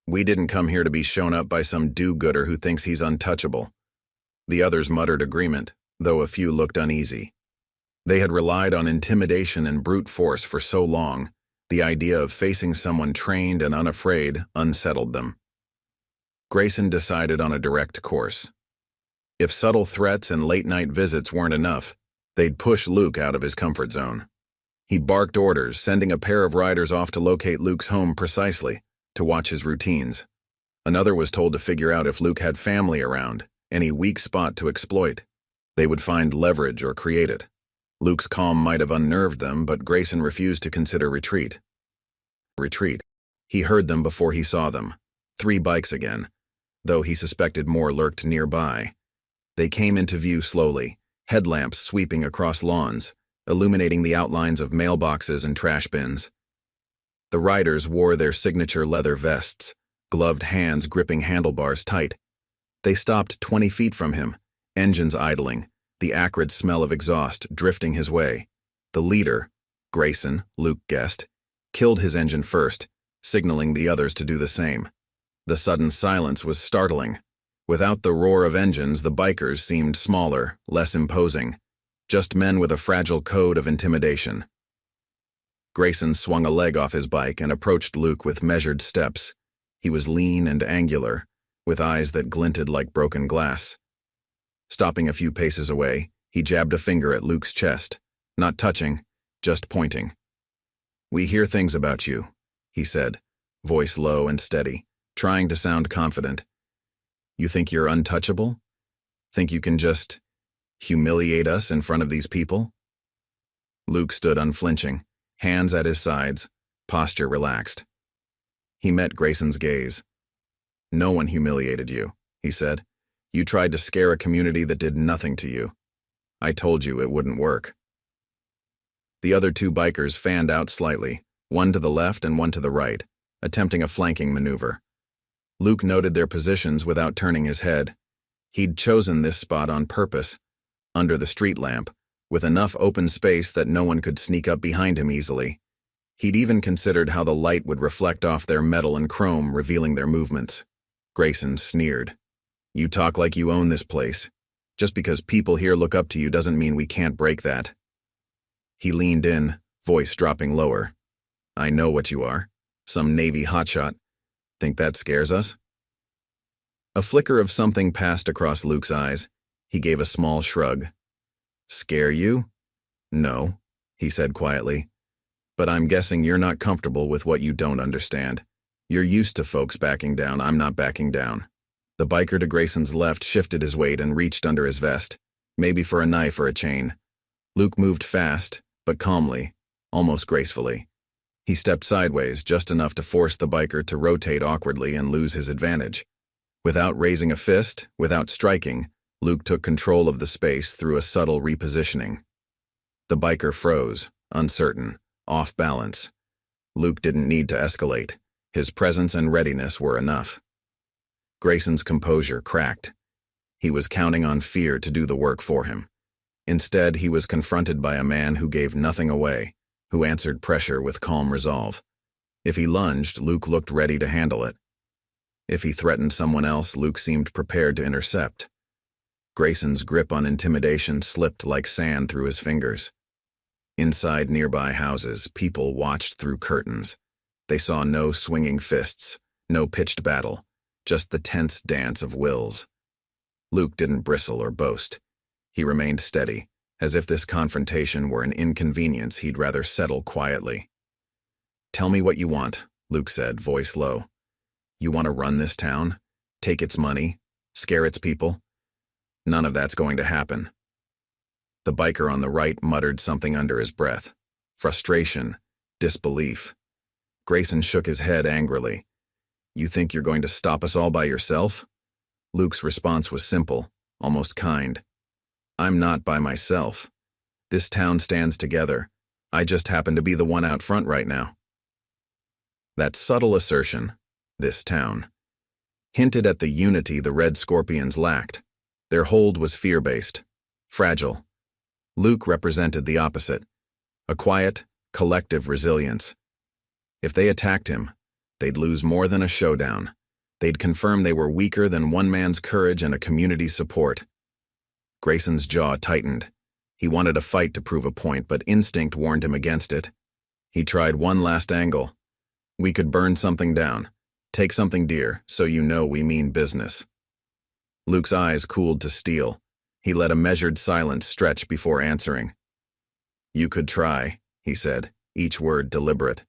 "We didn't come here to be shown up by some do-gooder who thinks he's untouchable." The others muttered agreement, though a few looked uneasy. They had relied on intimidation and brute force for so long, the idea of facing someone trained and unafraid unsettled them. Grayson decided on a direct course. If subtle threats and late-night visits weren't enough, they'd push Luke out of his comfort zone. He barked orders, sending a pair of riders off to locate Luke's home precisely, to watch his routines. Another was told to figure out if Luke had family around, any weak spot to exploit. They would find leverage or create it. Luke's calm might have unnerved them, but Grayson refused to consider retreat. He heard them before he saw them. 3 bikes again, though he suspected more lurked nearby. They came into view slowly, headlamps sweeping across lawns, illuminating the outlines of mailboxes and trash bins. The riders wore their signature leather vests, gloved hands gripping handlebars tight. They stopped 20 feet from him, engines idling, the acrid smell of exhaust drifting his way. The leader, Grayson, Luke guessed, killed his engine first, signaling the others to do the same. The sudden silence was startling. Without the roar of engines, the bikers seemed smaller, less imposing, just men with a fragile code of intimidation. Grayson swung a leg off his bike and approached Luke with measured steps. He was lean and angular, with eyes that glinted like broken glass. Stopping a few paces away, he jabbed a finger at Luke's chest, not touching, just pointing. "We hear things about you," he said, voice low and steady, trying to sound confident. "You think you're untouchable? Think you can just humiliate us in front of these people?" Luke stood unflinching, hands at his sides, posture relaxed. He met Grayson's gaze. "No one humiliated you," he said. "You tried to scare a community that did nothing to you. I told you it wouldn't work." The other 2 bikers fanned out slightly, one to the left and one to the right, attempting a flanking maneuver. Luke noted their positions without turning his head. He'd chosen this spot on purpose, under the street lamp, with enough open space that no one could sneak up behind him easily. He'd even considered how the light would reflect off their metal and chrome, revealing their movements. Grayson sneered. "You talk like you own this place. Just because people here look up to you doesn't mean we can't break that." He leaned in, voice dropping lower. "I know what you are. Some Navy hotshot. Think that scares us?" A flicker of something passed across Luke's eyes. He gave a small shrug. "Scare you? No," he said quietly. "But I'm guessing you're not comfortable with what you don't understand. You're used to folks backing down. I'm not backing down." The biker to Grayson's left shifted his weight and reached under his vest, maybe for a knife or a chain. Luke moved fast, but calmly, almost gracefully. He stepped sideways, just enough to force the biker to rotate awkwardly and lose his advantage. Without raising a fist, without striking, Luke took control of the space through a subtle repositioning. The biker froze, uncertain, off balance. Luke didn't need to escalate. His presence and readiness were enough. Grayson's composure cracked. He was counting on fear to do the work for him. Instead, he was confronted by a man who gave nothing away, who answered pressure with calm resolve. If he lunged, Luke looked ready to handle it. If he threatened someone else, Luke seemed prepared to intercept. Grayson's grip on intimidation slipped like sand through his fingers. Inside nearby houses, people watched through curtains. They saw no swinging fists, no pitched battle, just the tense dance of wills. Luke didn't bristle or boast. He remained steady, as if this confrontation were an inconvenience he'd rather settle quietly. "Tell me what you want," Luke said, voice low. "You want to run this town? Take its money? Scare its people? None of that's going to happen." The biker on the right muttered something under his breath. Frustration, disbelief. Grayson shook his head angrily. "You think you're going to stop us all by yourself?" Luke's response was simple, almost kind. "I'm not by myself. This town stands together. I just happen to be the one out front right now." That subtle assertion, "this town," hinted at the unity the Red Scorpions lacked. Their hold was fear-based, fragile. Luke represented the opposite, a quiet, collective resilience. If they attacked him, they'd lose more than a showdown. They'd confirm they were weaker than one man's courage and a community's support. Grayson's jaw tightened. He wanted a fight to prove a point, but instinct warned him against it. He tried one last angle. "We could burn something down. Take something dear, so you know we mean business." Luke's eyes cooled to steel. He let a measured silence stretch before answering. "You could try," he said, each word deliberate.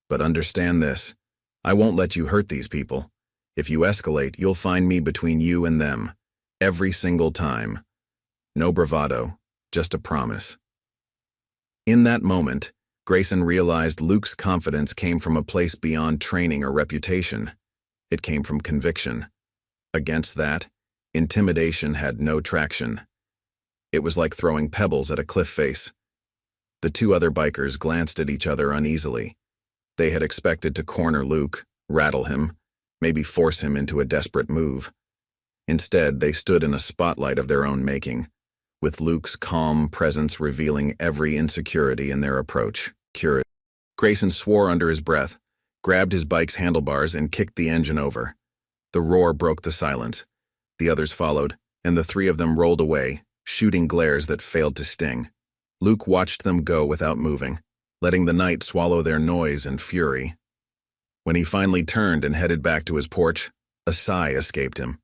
"But understand this. I won't let you hurt these people. If you escalate, you'll find me between you and them. Every single time. No bravado, just a promise." In that moment, Grayson realized Luke's confidence came from a place beyond training or reputation. It came from conviction. Against that, intimidation had no traction. It was like throwing pebbles at a cliff face. The two other bikers glanced at each other uneasily. They had expected to corner Luke, rattle him, maybe force him into a desperate move. Instead, they stood in a spotlight of their own making, with Luke's calm presence revealing every insecurity in their approach. Grayson swore under his breath, grabbed his bike's handlebars, and kicked the engine over. The roar broke the silence. The others followed, and the three of them rolled away, shooting glares that failed to sting. Luke watched them go without moving, letting the night swallow their noise and fury. When he finally turned and headed back to his porch, a sigh escaped him.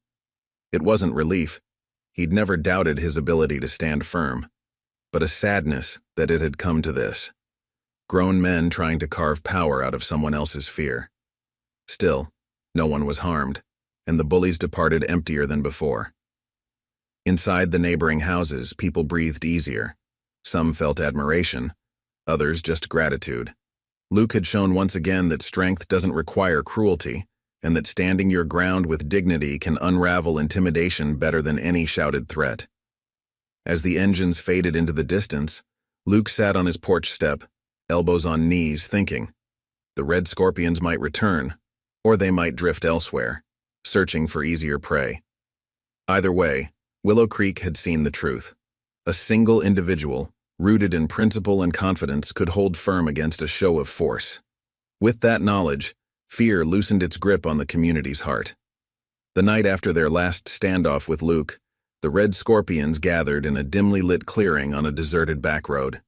It wasn't relief. He'd never doubted his ability to stand firm, but a sadness that it had come to this. Grown men trying to carve power out of someone else's fear. Still, no one was harmed, and the bullies departed emptier than before. Inside the neighboring houses, people breathed easier. Some felt admiration, others just gratitude. Luke had shown once again that strength doesn't require cruelty, and that standing your ground with dignity can unravel intimidation better than any shouted threat. As the engines faded into the distance, Luke sat on his porch step, elbows on knees, thinking. The Red Scorpions might return, or they might drift elsewhere, searching for easier prey. Either way, Willow Creek had seen the truth. A single individual, rooted in principle and confidence, could hold firm against a show of force. With that knowledge, fear loosened its grip on the community's heart. The night after their last standoff with Luke, the Red Scorpions gathered in a dimly lit clearing on a deserted back road.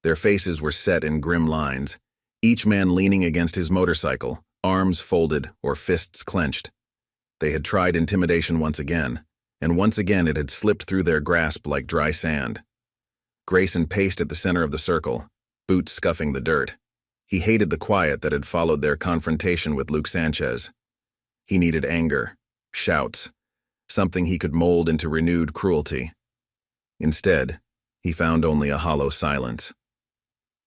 Their faces were set in grim lines, each man leaning against his motorcycle, arms folded or fists clenched. They had tried intimidation once again, and once again it had slipped through their grasp like dry sand. Grayson paced at the center of the circle, boots scuffing the dirt. He hated the quiet that had followed their confrontation with Luke Sanchez. He needed anger, shouts, something he could mold into renewed cruelty. Instead, he found only a hollow silence.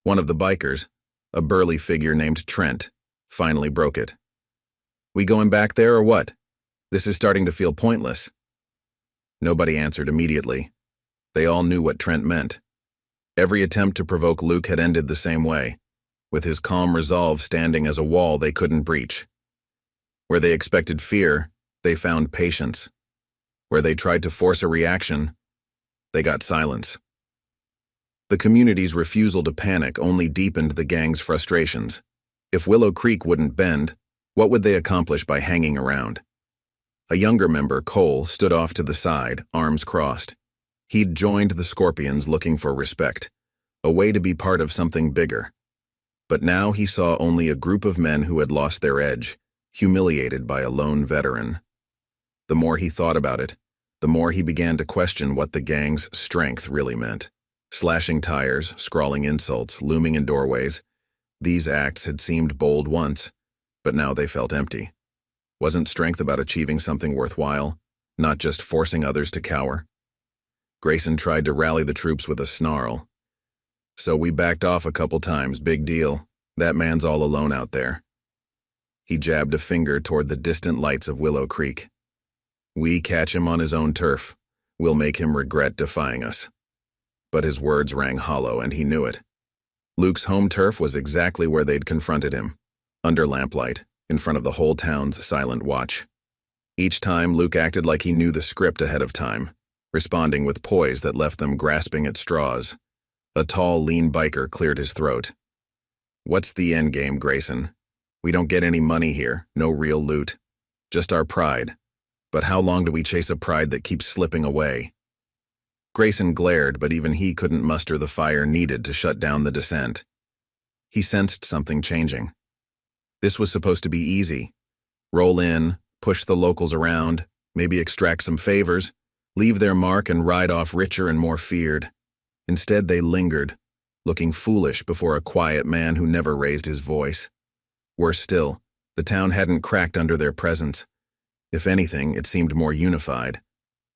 One of the bikers, a burly figure named Trent, finally broke it. "We going back there or what? This is starting to feel pointless." Nobody answered immediately. They all knew what Trent meant. Every attempt to provoke Luke had ended the same way, with his calm resolve standing as a wall they couldn't breach. Where they expected fear, they found patience. Where they tried to force a reaction, they got silence. The community's refusal to panic only deepened the gang's frustrations. If Willow Creek wouldn't bend, what would they accomplish by hanging around? A younger member, Cole, stood off to the side, arms crossed. He'd joined the Scorpions looking for respect, a way to be part of something bigger. But now he saw only a group of men who had lost their edge, humiliated by a lone veteran. The more he thought about it, the more he began to question what the gang's strength really meant. Slashing tires, scrawling insults, looming in doorways. These acts had seemed bold once, but now they felt empty. Wasn't strength about achieving something worthwhile, not just forcing others to cower? Grayson tried to rally the troops with a snarl. "So we backed off a couple times, big deal. That man's all alone out there." He jabbed a finger toward the distant lights of Willow Creek. "We catch him on his own turf. We'll make him regret defying us." But his words rang hollow, and he knew it. Luke's home turf was exactly where they'd confronted him, under lamplight, in front of the whole town's silent watch. Each time, Luke acted like he knew the script ahead of time, responding with poise that left them grasping at straws. A tall, lean biker cleared his throat. "What's the end game, Grayson? We don't get any money here, no real loot. Just our pride. But how long do we chase a pride that keeps slipping away?" Grayson glared, but even he couldn't muster the fire needed to shut down the dissent. He sensed something changing. This was supposed to be easy. Roll in, push the locals around, maybe extract some favors, leave their mark and ride off richer and more feared. Instead, they lingered, looking foolish before a quiet man who never raised his voice. Worse still, the town hadn't cracked under their presence. If anything, it seemed more unified.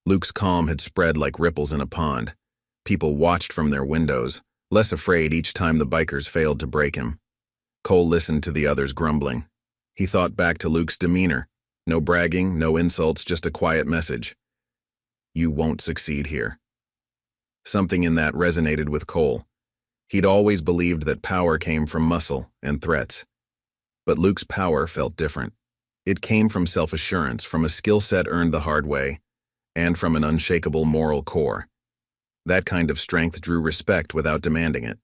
Luke's calm had spread like ripples in a pond. People watched from their windows, less afraid each time the bikers failed to break him. Cole listened to the others grumbling. He thought back to Luke's demeanor. No bragging, no insults, just a quiet message. "You won't succeed here." Something in that resonated with Cole. He'd always believed that power came from muscle and threats. But Luke's power felt different. It came from self-assurance, from a skill set earned the hard way, and from an unshakable moral core. That kind of strength drew respect without demanding it.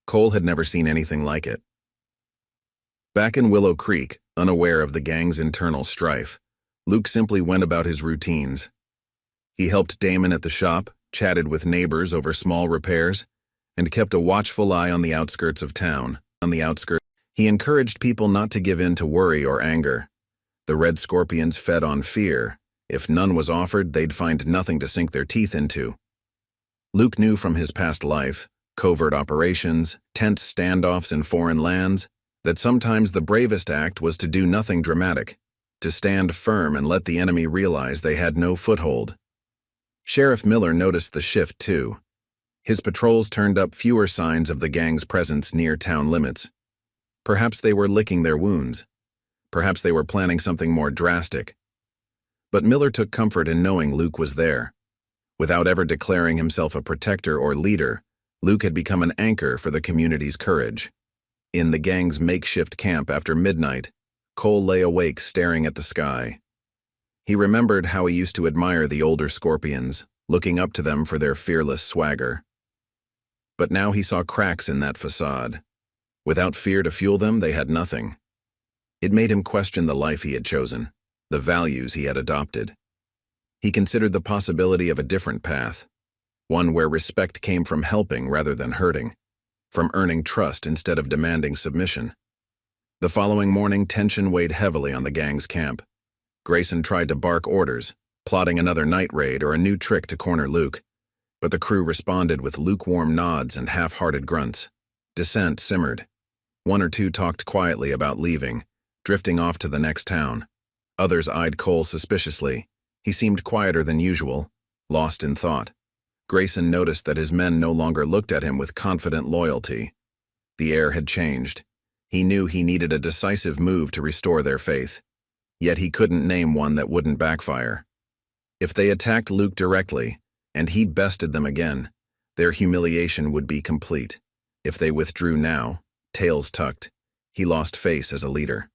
Cole had never seen anything like it. Back in Willow Creek, unaware of the gang's internal strife, Luke simply went about his routines. He helped Damon at the shop, chatted with neighbors over small repairs, and kept a watchful eye on the outskirts of town. He encouraged people not to give in to worry or anger. The Red Scorpions fed on fear. If none was offered, they'd find nothing to sink their teeth into. Luke knew from his past life, covert operations, tense standoffs in foreign lands, that sometimes the bravest act was to do nothing dramatic, to stand firm and let the enemy realize they had no foothold. Sheriff Miller noticed the shift too. His patrols turned up fewer signs of the gang's presence near town limits. Perhaps they were licking their wounds. Perhaps they were planning something more drastic. But Miller took comfort in knowing Luke was there. Without ever declaring himself a protector or leader, Luke had become an anchor for the community's courage. In the gang's makeshift camp after midnight, Cole lay awake staring at the sky. He remembered how he used to admire the older Scorpions, looking up to them for their fearless swagger. But now he saw cracks in that facade. Without fear to fuel them, they had nothing. It made him question the life he had chosen, the values he had adopted. He considered the possibility of a different path, one where respect came from helping rather than hurting, from earning trust instead of demanding submission. The following morning, tension weighed heavily on the gang's camp. Grayson tried to bark orders, plotting another night raid or a new trick to corner Luke, but the crew responded with lukewarm nods and half-hearted grunts. Dissent simmered. One or two talked quietly about leaving, drifting off to the next town. Others eyed Cole suspiciously. He seemed quieter than usual, lost in thought. Grayson noticed that his men no longer looked at him with confident loyalty. The air had changed. He knew he needed a decisive move to restore their faith. Yet he couldn't name one that wouldn't backfire. If they attacked Luke directly, and he bested them again, their humiliation would be complete. If they withdrew now, tails tucked, he lost face as a leader.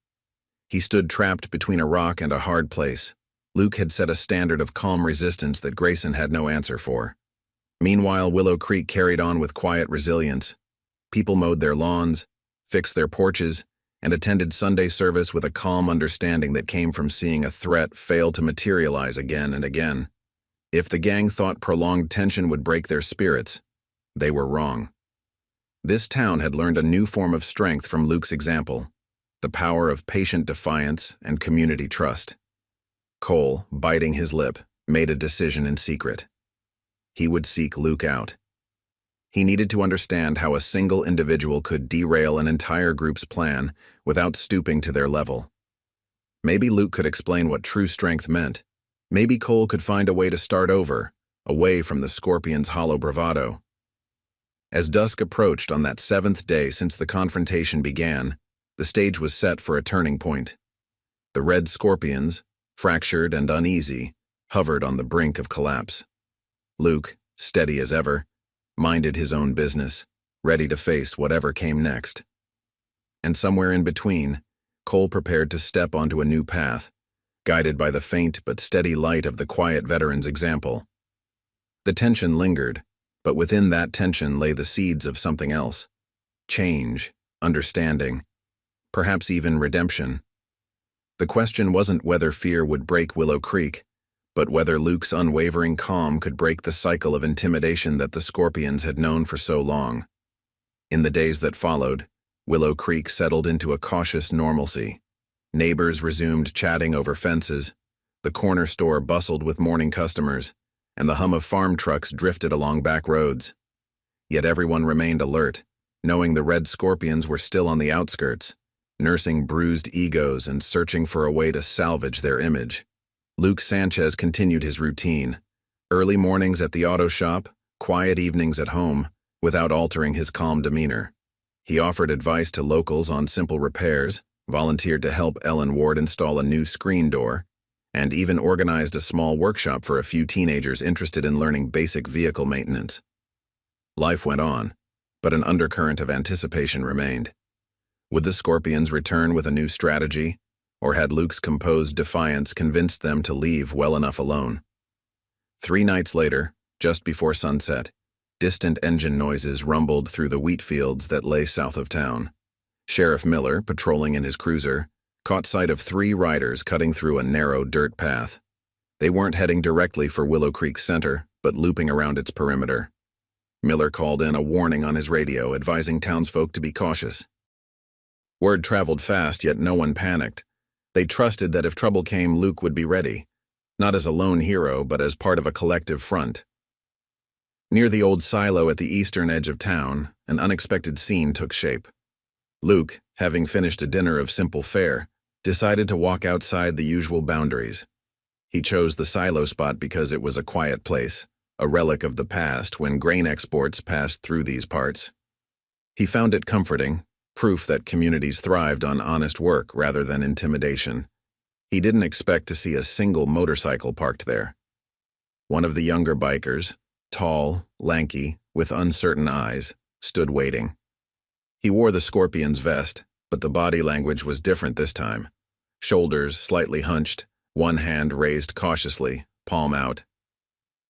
He stood trapped between a rock and a hard place. Luke had set a standard of calm resistance that Grayson had no answer for. Meanwhile, Willow Creek carried on with quiet resilience. People mowed their lawns, fixed their porches, and attended Sunday service with a calm understanding that came from seeing a threat fail to materialize again and again. If the gang thought prolonged tension would break their spirits, they were wrong. This town had learned a new form of strength from Luke's example, the power of patient defiance and community trust. Cole, biting his lip, made a decision in secret. He would seek Luke out. He needed to understand how a single individual could derail an entire group's plan without stooping to their level. Maybe Luke could explain what true strength meant. Maybe Cole could find a way to start over, away from the scorpion's hollow bravado. As dusk approached on that 7th day since the confrontation began, the stage was set for a turning point. The red scorpions, fractured and uneasy, hovered on the brink of collapse. Luke, steady as ever, minded his own business, ready to face whatever came next. And somewhere in between, Cole prepared to step onto a new path, guided by the faint but steady light of the quiet veteran's example. The tension lingered, but within that tension lay the seeds of something else: change, understanding, perhaps even redemption. The question wasn't whether fear would break Willow Creek, but whether Luke's unwavering calm could break the cycle of intimidation that the Scorpions had known for so long. In the days that followed, Willow Creek settled into a cautious normalcy. Neighbors resumed chatting over fences, the corner store bustled with morning customers, and the hum of farm trucks drifted along back roads. Yet everyone remained alert, knowing the red scorpions were still on the outskirts, nursing bruised egos and searching for a way to salvage their image. Luke Sanchez continued his routine: early mornings at the auto shop, quiet evenings at home, without altering his calm demeanor. He offered advice to locals on simple repairs, volunteered to help Ellen Ward install a new screen door, and even organized a small workshop for a few teenagers interested in learning basic vehicle maintenance. Life went on, but an undercurrent of anticipation remained. Would the Scorpions return with a new strategy, or had Luke's composed defiance convinced them to leave well enough alone? 3 nights later, just before sunset, distant engine noises rumbled through the wheat fields that lay south of town. Sheriff Miller, patrolling in his cruiser, caught sight of 3 riders cutting through a narrow dirt path. They weren't heading directly for Willow Creek Center, but looping around its perimeter. Miller called in a warning on his radio, advising townsfolk to be cautious. Word traveled fast, yet no one panicked. They trusted that if trouble came, Luke would be ready, not as a lone hero, but as part of a collective front. Near the old silo at the eastern edge of town, an unexpected scene took shape. Luke, having finished a dinner of simple fare, decided to walk outside the usual boundaries. He chose the silo spot because it was a quiet place, a relic of the past when grain exports passed through these parts. He found it comforting, proof that communities thrived on honest work rather than intimidation. He didn't expect to see a single motorcycle parked there. One of the younger bikers, tall, lanky, with uncertain eyes, stood waiting. He wore the Scorpion's vest, but the body language was different this time. Shoulders slightly hunched, one hand raised cautiously, palm out.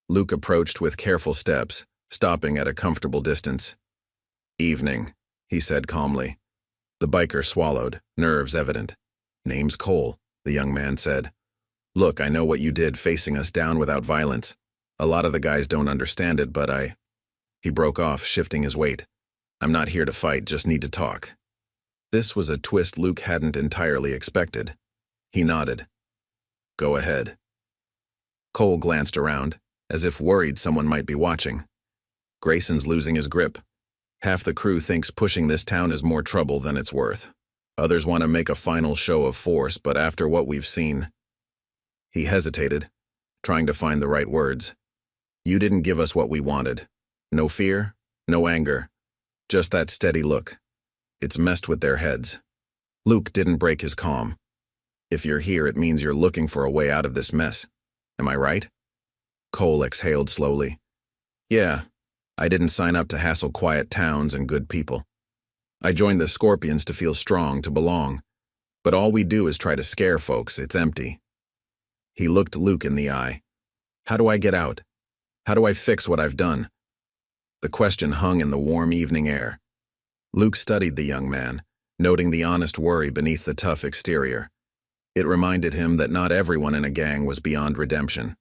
Luke approached with careful steps, stopping at a comfortable distance. "Evening," he said calmly. The biker swallowed, nerves evident. "Name's Cole," the young man said. "Look, I know what you did, facing us down without violence. A lot of the guys don't understand it, but He broke off, shifting his weight. "I'm not here to fight, just need to talk." This was a twist Luke hadn't entirely expected. He nodded. "Go ahead." Cole glanced around, as if worried someone might be watching. "Grayson's losing his grip. Half the crew thinks pushing this town is more trouble than it's worth. Others want to make a final show of force, but after what we've seen..." He hesitated, trying to find the right words. "You didn't give us what we wanted. No fear, no anger. Just that steady look. It's messed with their heads." Luke didn't break his calm. "If you're here, it means you're looking for a way out of this mess. Am I right?" Cole exhaled slowly. "Yeah, I didn't sign up to hassle quiet towns and good people. I joined the Scorpions to feel strong, to belong. But all we do is try to scare folks. It's empty." He looked Luke in the eye. "How do I get out? How do I fix what I've done?" The question hung in the warm evening air. Luke studied the young man, noting the honest worry beneath the tough exterior. It reminded him that not everyone in a gang was beyond redemption.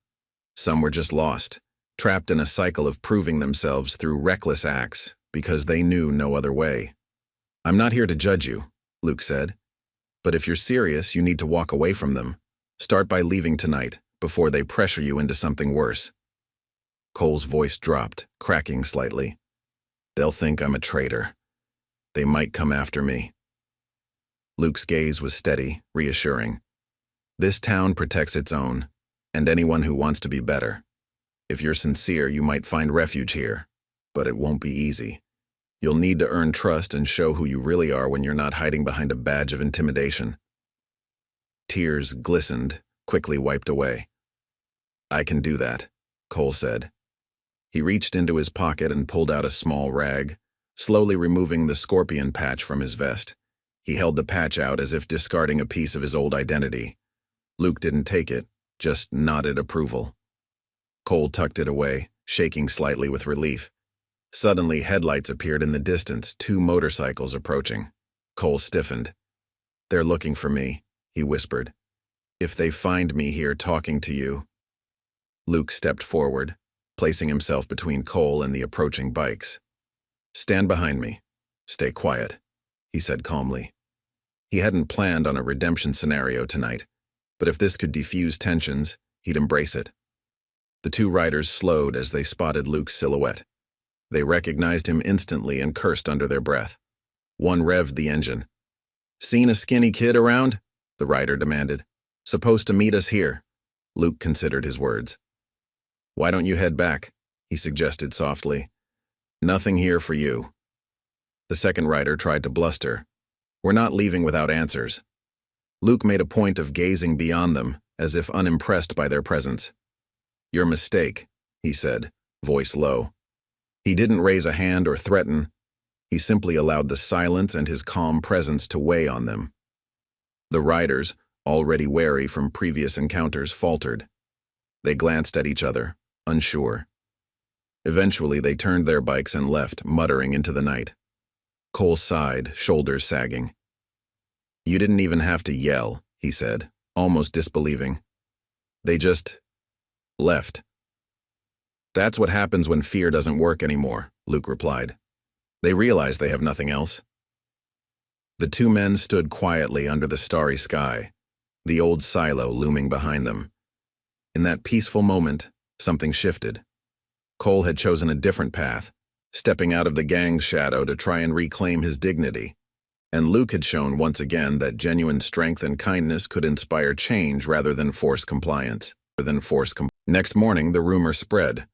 Some were just lost, trapped in a cycle of proving themselves through reckless acts because they knew no other way. "I'm not here to judge you," Luke said. "But if you're serious, you need to walk away from them. Start by leaving tonight, before they pressure you into something worse." Cole's voice dropped, cracking slightly. "They'll think I'm a traitor. They might come after me." Luke's gaze was steady, reassuring. "This town protects its own, and anyone who wants to be better. If you're sincere, you might find refuge here, but it won't be easy. You'll need to earn trust and show who you really are when you're not hiding behind a badge of intimidation." Tears glistened, quickly wiped away. "I can do that," Cole said. He reached into his pocket and pulled out a small rag, slowly removing the scorpion patch from his vest. He held the patch out as if discarding a piece of his old identity. Luke didn't take it, just nodded approval. Cole tucked it away, shaking slightly with relief. Suddenly, headlights appeared in the distance, 2 motorcycles approaching. Cole stiffened. "They're looking for me," he whispered. "If they find me here talking to you." Luke stepped forward, placing himself between Cole and the approaching bikes. "Stand behind me. Stay quiet," he said calmly. He hadn't planned on a redemption scenario tonight, but if this could defuse tensions, he'd embrace it. The 2 riders slowed as they spotted Luke's silhouette. They recognized him instantly and cursed under their breath. One revved the engine. "Seen a skinny kid around?" the rider demanded. "Supposed to meet us here." Luke considered his words. "Why don't you head back?" he suggested softly. "Nothing here for you." The second rider tried to bluster. "We're not leaving without answers." Luke made a point of gazing beyond them, as if unimpressed by their presence. "Your mistake," he said, voice low. He didn't raise a hand or threaten. He simply allowed the silence and his calm presence to weigh on them. The riders, already wary from previous encounters, faltered. They glanced at each other, unsure. Eventually, they turned their bikes and left, muttering into the night. Cole sighed, shoulders sagging. "You didn't even have to yell," he said, almost disbelieving. "They just left." "That's what happens when fear doesn't work anymore," Luke replied. "They realize they have nothing else." The 2 men stood quietly under the starry sky, the old silo looming behind them. In that peaceful moment, something shifted. Cole had chosen a different path, stepping out of the gang's shadow to try and reclaim his dignity. And Luke had shown once again that genuine strength and kindness could inspire change rather than force compliance. Next morning, the rumor spread.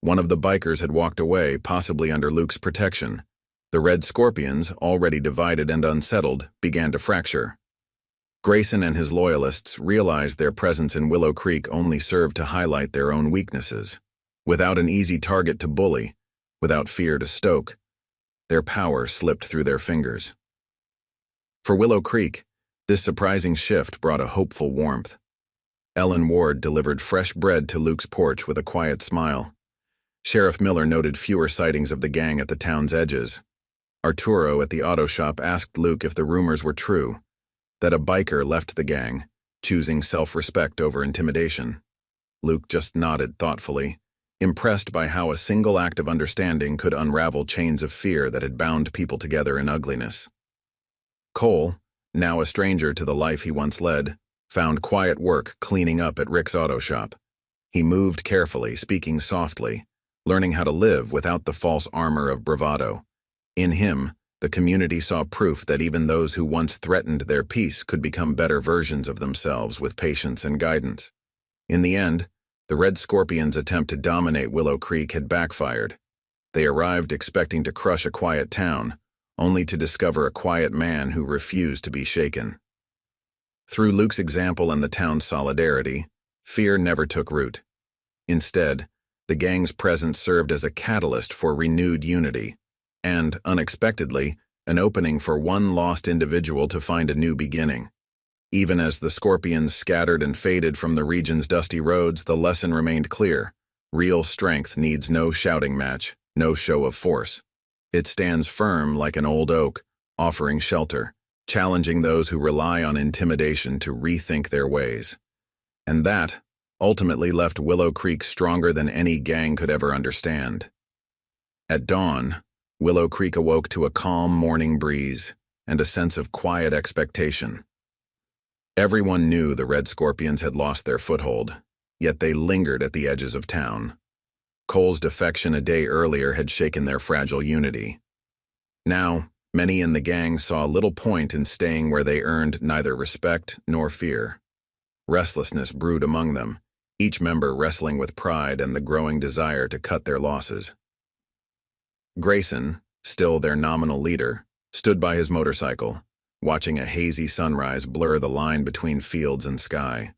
One of the bikers had walked away, possibly under Luke's protection. The Red Scorpions, already divided and unsettled, began to fracture. Grayson and his loyalists realized their presence in Willow Creek only served to highlight their own weaknesses. Without an easy target to bully, without fear to stoke, their power slipped through their fingers. For Willow Creek, this surprising shift brought a hopeful warmth. Ellen Ward delivered fresh bread to Luke's porch with a quiet smile. Sheriff Miller noted fewer sightings of the gang at the town's edges. Arturo at the auto shop asked Luke if the rumors were true, that a biker left the gang, choosing self-respect over intimidation. Luke just nodded thoughtfully, impressed by how a single act of understanding could unravel chains of fear that had bound people together in ugliness. Cole, now a stranger to the life he once led, found quiet work cleaning up at Rick's auto shop. He moved carefully, speaking softly, learning how to live without the false armor of bravado. In him, the community saw proof that even those who once threatened their peace could become better versions of themselves with patience and guidance. In the end, the Red Scorpions' attempt to dominate Willow Creek had backfired. They arrived expecting to crush a quiet town, only to discover a quiet man who refused to be shaken. Through Luke's example and the town's solidarity, fear never took root. Instead, the gang's presence served as a catalyst for renewed unity, and, unexpectedly, an opening for one lost individual to find a new beginning. Even as the Scorpions scattered and faded from the region's dusty roads, the lesson remained clear. Real strength needs no shouting match, no show of force. It stands firm like an old oak, offering shelter, challenging those who rely on intimidation to rethink their ways. And that ultimately left Willow Creek stronger than any gang could ever understand. At dawn, Willow Creek awoke to a calm morning breeze and a sense of quiet expectation. Everyone knew the Red Scorpions had lost their foothold, yet they lingered at the edges of town. Cole's defection a day earlier had shaken their fragile unity. Now, many in the gang saw little point in staying where they earned neither respect nor fear. Restlessness brewed among them, each member wrestling with pride and the growing desire to cut their losses. Grayson, still their nominal leader, stood by his motorcycle, watching a hazy sunrise blur the line between fields and sky.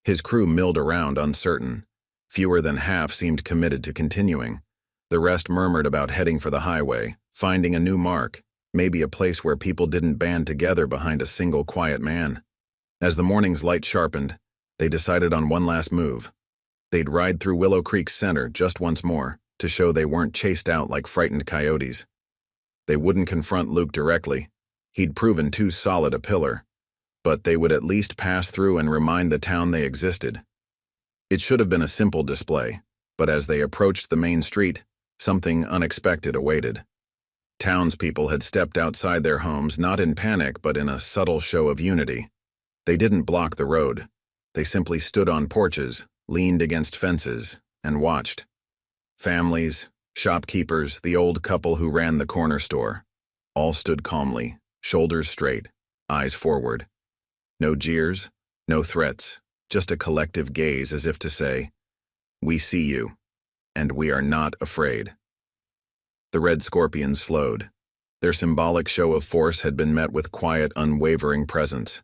His crew milled around uncertain. Fewer than half seemed committed to continuing. The rest murmured about heading for the highway, finding a new mark, maybe a place where people didn't band together behind a single quiet man. As the morning's light sharpened, they decided on one last move. They'd ride through Willow Creek's center just once more, to show they weren't chased out like frightened coyotes. They wouldn't confront Luke directly. He'd proven too solid a pillar. But they would at least pass through and remind the town they existed. It should have been a simple display, but as they approached the main street, something unexpected awaited. Townspeople had stepped outside their homes not in panic but in a subtle show of unity. They didn't block the road. They simply stood on porches, leaned against fences, and watched. Families, shopkeepers, the old couple who ran the corner store, all stood calmly, shoulders straight, eyes forward. No jeers, no threats, just a collective gaze as if to say, "We see you, and we are not afraid." The red scorpions slowed. Their symbolic show of force had been met with quiet, unwavering presence.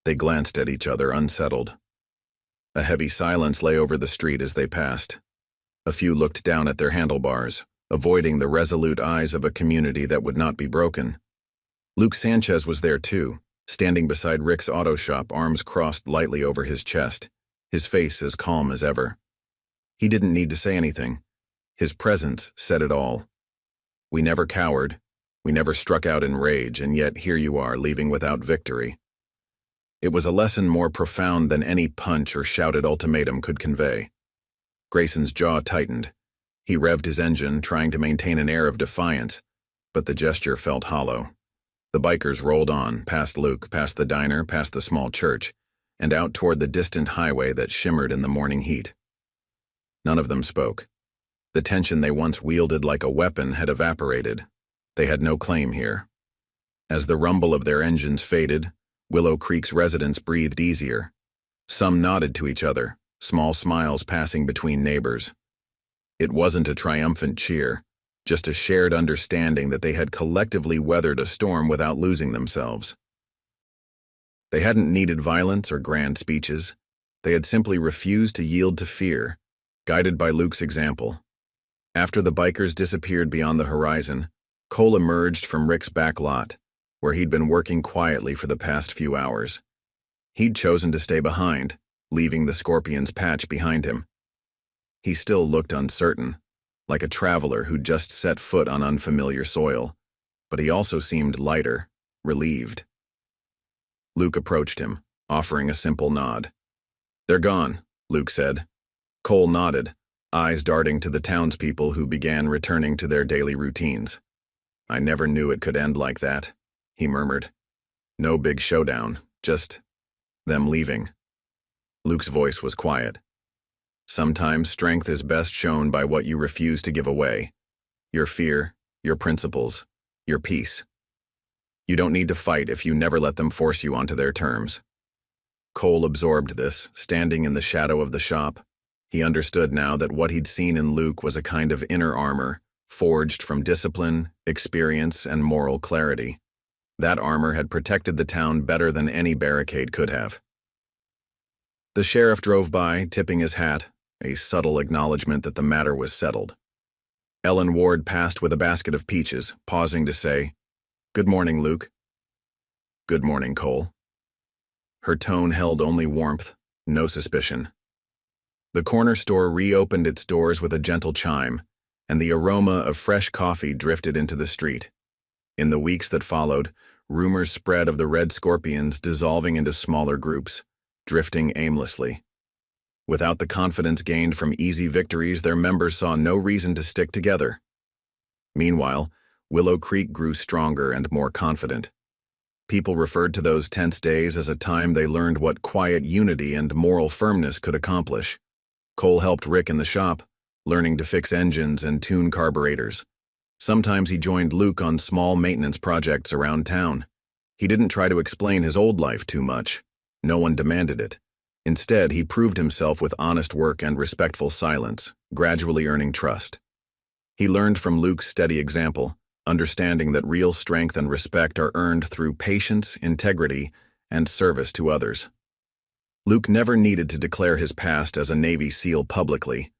They glanced at each other, unsettled. A heavy silence lay over the street as they passed. A few looked down at their handlebars, avoiding the resolute eyes of a community that would not be broken. Luke Sanchez was there too, standing beside Rick's auto shop, arms crossed lightly over his chest, his face as calm as ever. He didn't need to say anything. His presence said it all. We never cowered, we never struck out in rage, and yet here you are, leaving without victory. It was a lesson more profound than any punch or shouted ultimatum could convey. Grayson's jaw tightened. He revved his engine, trying to maintain an air of defiance, but the gesture felt hollow. The bikers rolled on, past Luke, past the diner, past the small church, and out toward the distant highway that shimmered in the morning heat. None of them spoke. The tension they once wielded like a weapon had evaporated. They had no claim here. As the rumble of their engines faded, Willow Creek's residents breathed easier. Some nodded to each other, small smiles passing between neighbors. It wasn't a triumphant cheer, just a shared understanding that they had collectively weathered a storm without losing themselves. They hadn't needed violence or grand speeches. They had simply refused to yield to fear, guided by Luke's example. After the bikers disappeared beyond the horizon, Cole emerged from Rick's back lot, where he'd been working quietly for the past few hours. He'd chosen to stay behind, leaving the Scorpion's patch behind him. He still looked uncertain, like a traveler who'd just set foot on unfamiliar soil, but he also seemed lighter, relieved. Luke approached him, offering a simple nod. "They're gone," Luke said. Cole nodded, eyes darting to the townspeople who began returning to their daily routines. "I never knew it could end like that," he murmured. "No big showdown, just them leaving." Luke's voice was quiet. "Sometimes strength is best shown by what you refuse to give away. Your fear, your principles, your peace. You don't need to fight if you never let them force you onto their terms." Cole absorbed this, standing in the shadow of the shop. He understood now that what he'd seen in Luke was a kind of inner armor, forged from discipline, experience, and moral clarity. That armor had protected the town better than any barricade could have. The sheriff drove by, tipping his hat, a subtle acknowledgement that the matter was settled. Ellen Ward passed with a basket of peaches, pausing to say, "Good morning, Luke." "Good morning, Cole." Her tone held only warmth, no suspicion. The corner store reopened its doors with a gentle chime, and the aroma of fresh coffee drifted into the street. In the weeks that followed, rumors spread of the Red Scorpions dissolving into smaller groups, drifting aimlessly. Without the confidence gained from easy victories, their members saw no reason to stick together. Meanwhile, Willow Creek grew stronger and more confident. People referred to those tense days as a time they learned what quiet unity and moral firmness could accomplish. Cole helped Rick in the shop, learning to fix engines and tune carburetors. Sometimes he joined Luke on small maintenance projects around town. He didn't try to explain his old life too much. No one demanded it. Instead, he proved himself with honest work and respectful silence, gradually earning trust. He learned from Luke's steady example, understanding that real strength and respect are earned through patience, integrity, and service to others. Luke never needed to declare his past as a Navy SEAL publicly.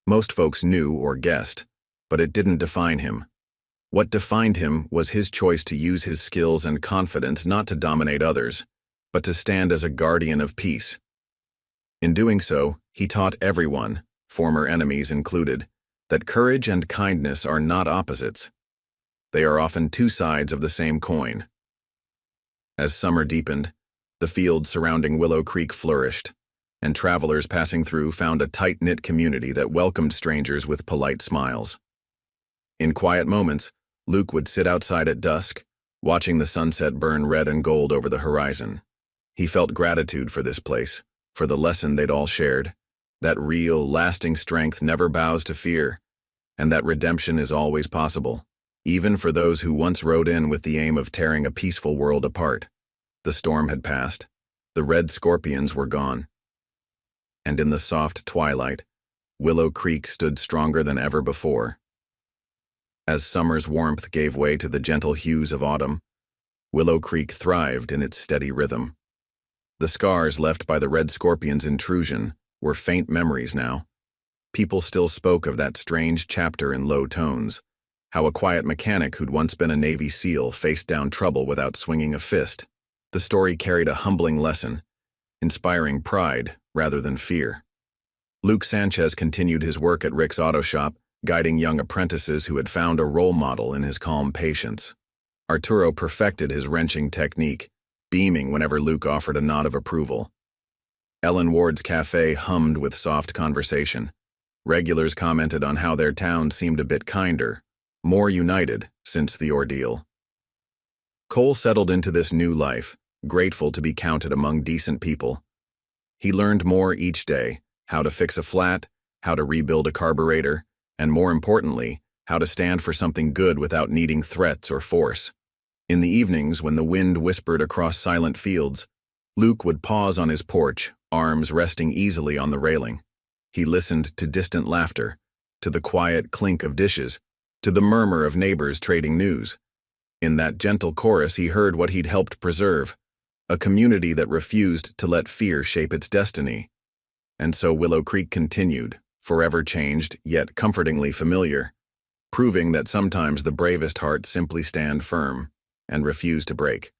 Most folks knew or guessed, but it didn't define him. What defined him was his choice to use his skills and confidence not to dominate others, but to stand as a guardian of peace. In doing so, he taught everyone, former enemies included, that courage and kindness are not opposites. They are often two sides of the same coin. As summer deepened, the fields surrounding Willow Creek flourished, and travelers passing through found a tight-knit community that welcomed strangers with polite smiles. In quiet moments, Luke would sit outside at dusk, watching the sunset burn red and gold over the horizon. He felt gratitude for this place, for the lesson they'd all shared, that real, lasting strength never bows to fear, and that redemption is always possible, even for those who once rode in with the aim of tearing a peaceful world apart. The storm had passed. The red scorpions were gone. And in the soft twilight, Willow Creek stood stronger than ever before. As summer's warmth gave way to the gentle hues of autumn, Willow Creek thrived in its steady rhythm. The scars left by the red scorpion's intrusion were faint memories now. People still spoke of that strange chapter in low tones, how a quiet mechanic who'd once been a Navy SEAL faced down trouble without swinging a fist. The story carried a humbling lesson, inspiring pride rather than fear. Luke Sanchez continued his work at Rick's auto shop, guiding young apprentices who had found a role model in his calm patience. Arturo perfected his wrenching technique, beaming whenever Luke offered a nod of approval. Ellen Ward's cafe hummed with soft conversation. Regulars commented on how their town seemed a bit kinder, more united since the ordeal. Cole settled into this new life, grateful to be counted among decent people. He learned more each day, how to fix a flat, how to rebuild a carburetor, and more importantly, how to stand for something good without needing threats or force. In the evenings, when the wind whispered across silent fields, Luke would pause on his porch, arms resting easily on the railing. He listened to distant laughter, to the quiet clink of dishes, to the murmur of neighbors trading news. In that gentle chorus, he heard what he'd helped preserve, a community that refused to let fear shape its destiny. And so Willow Creek continued, forever changed, yet comfortingly familiar, proving that sometimes the bravest hearts simply stand firm and refuse to break.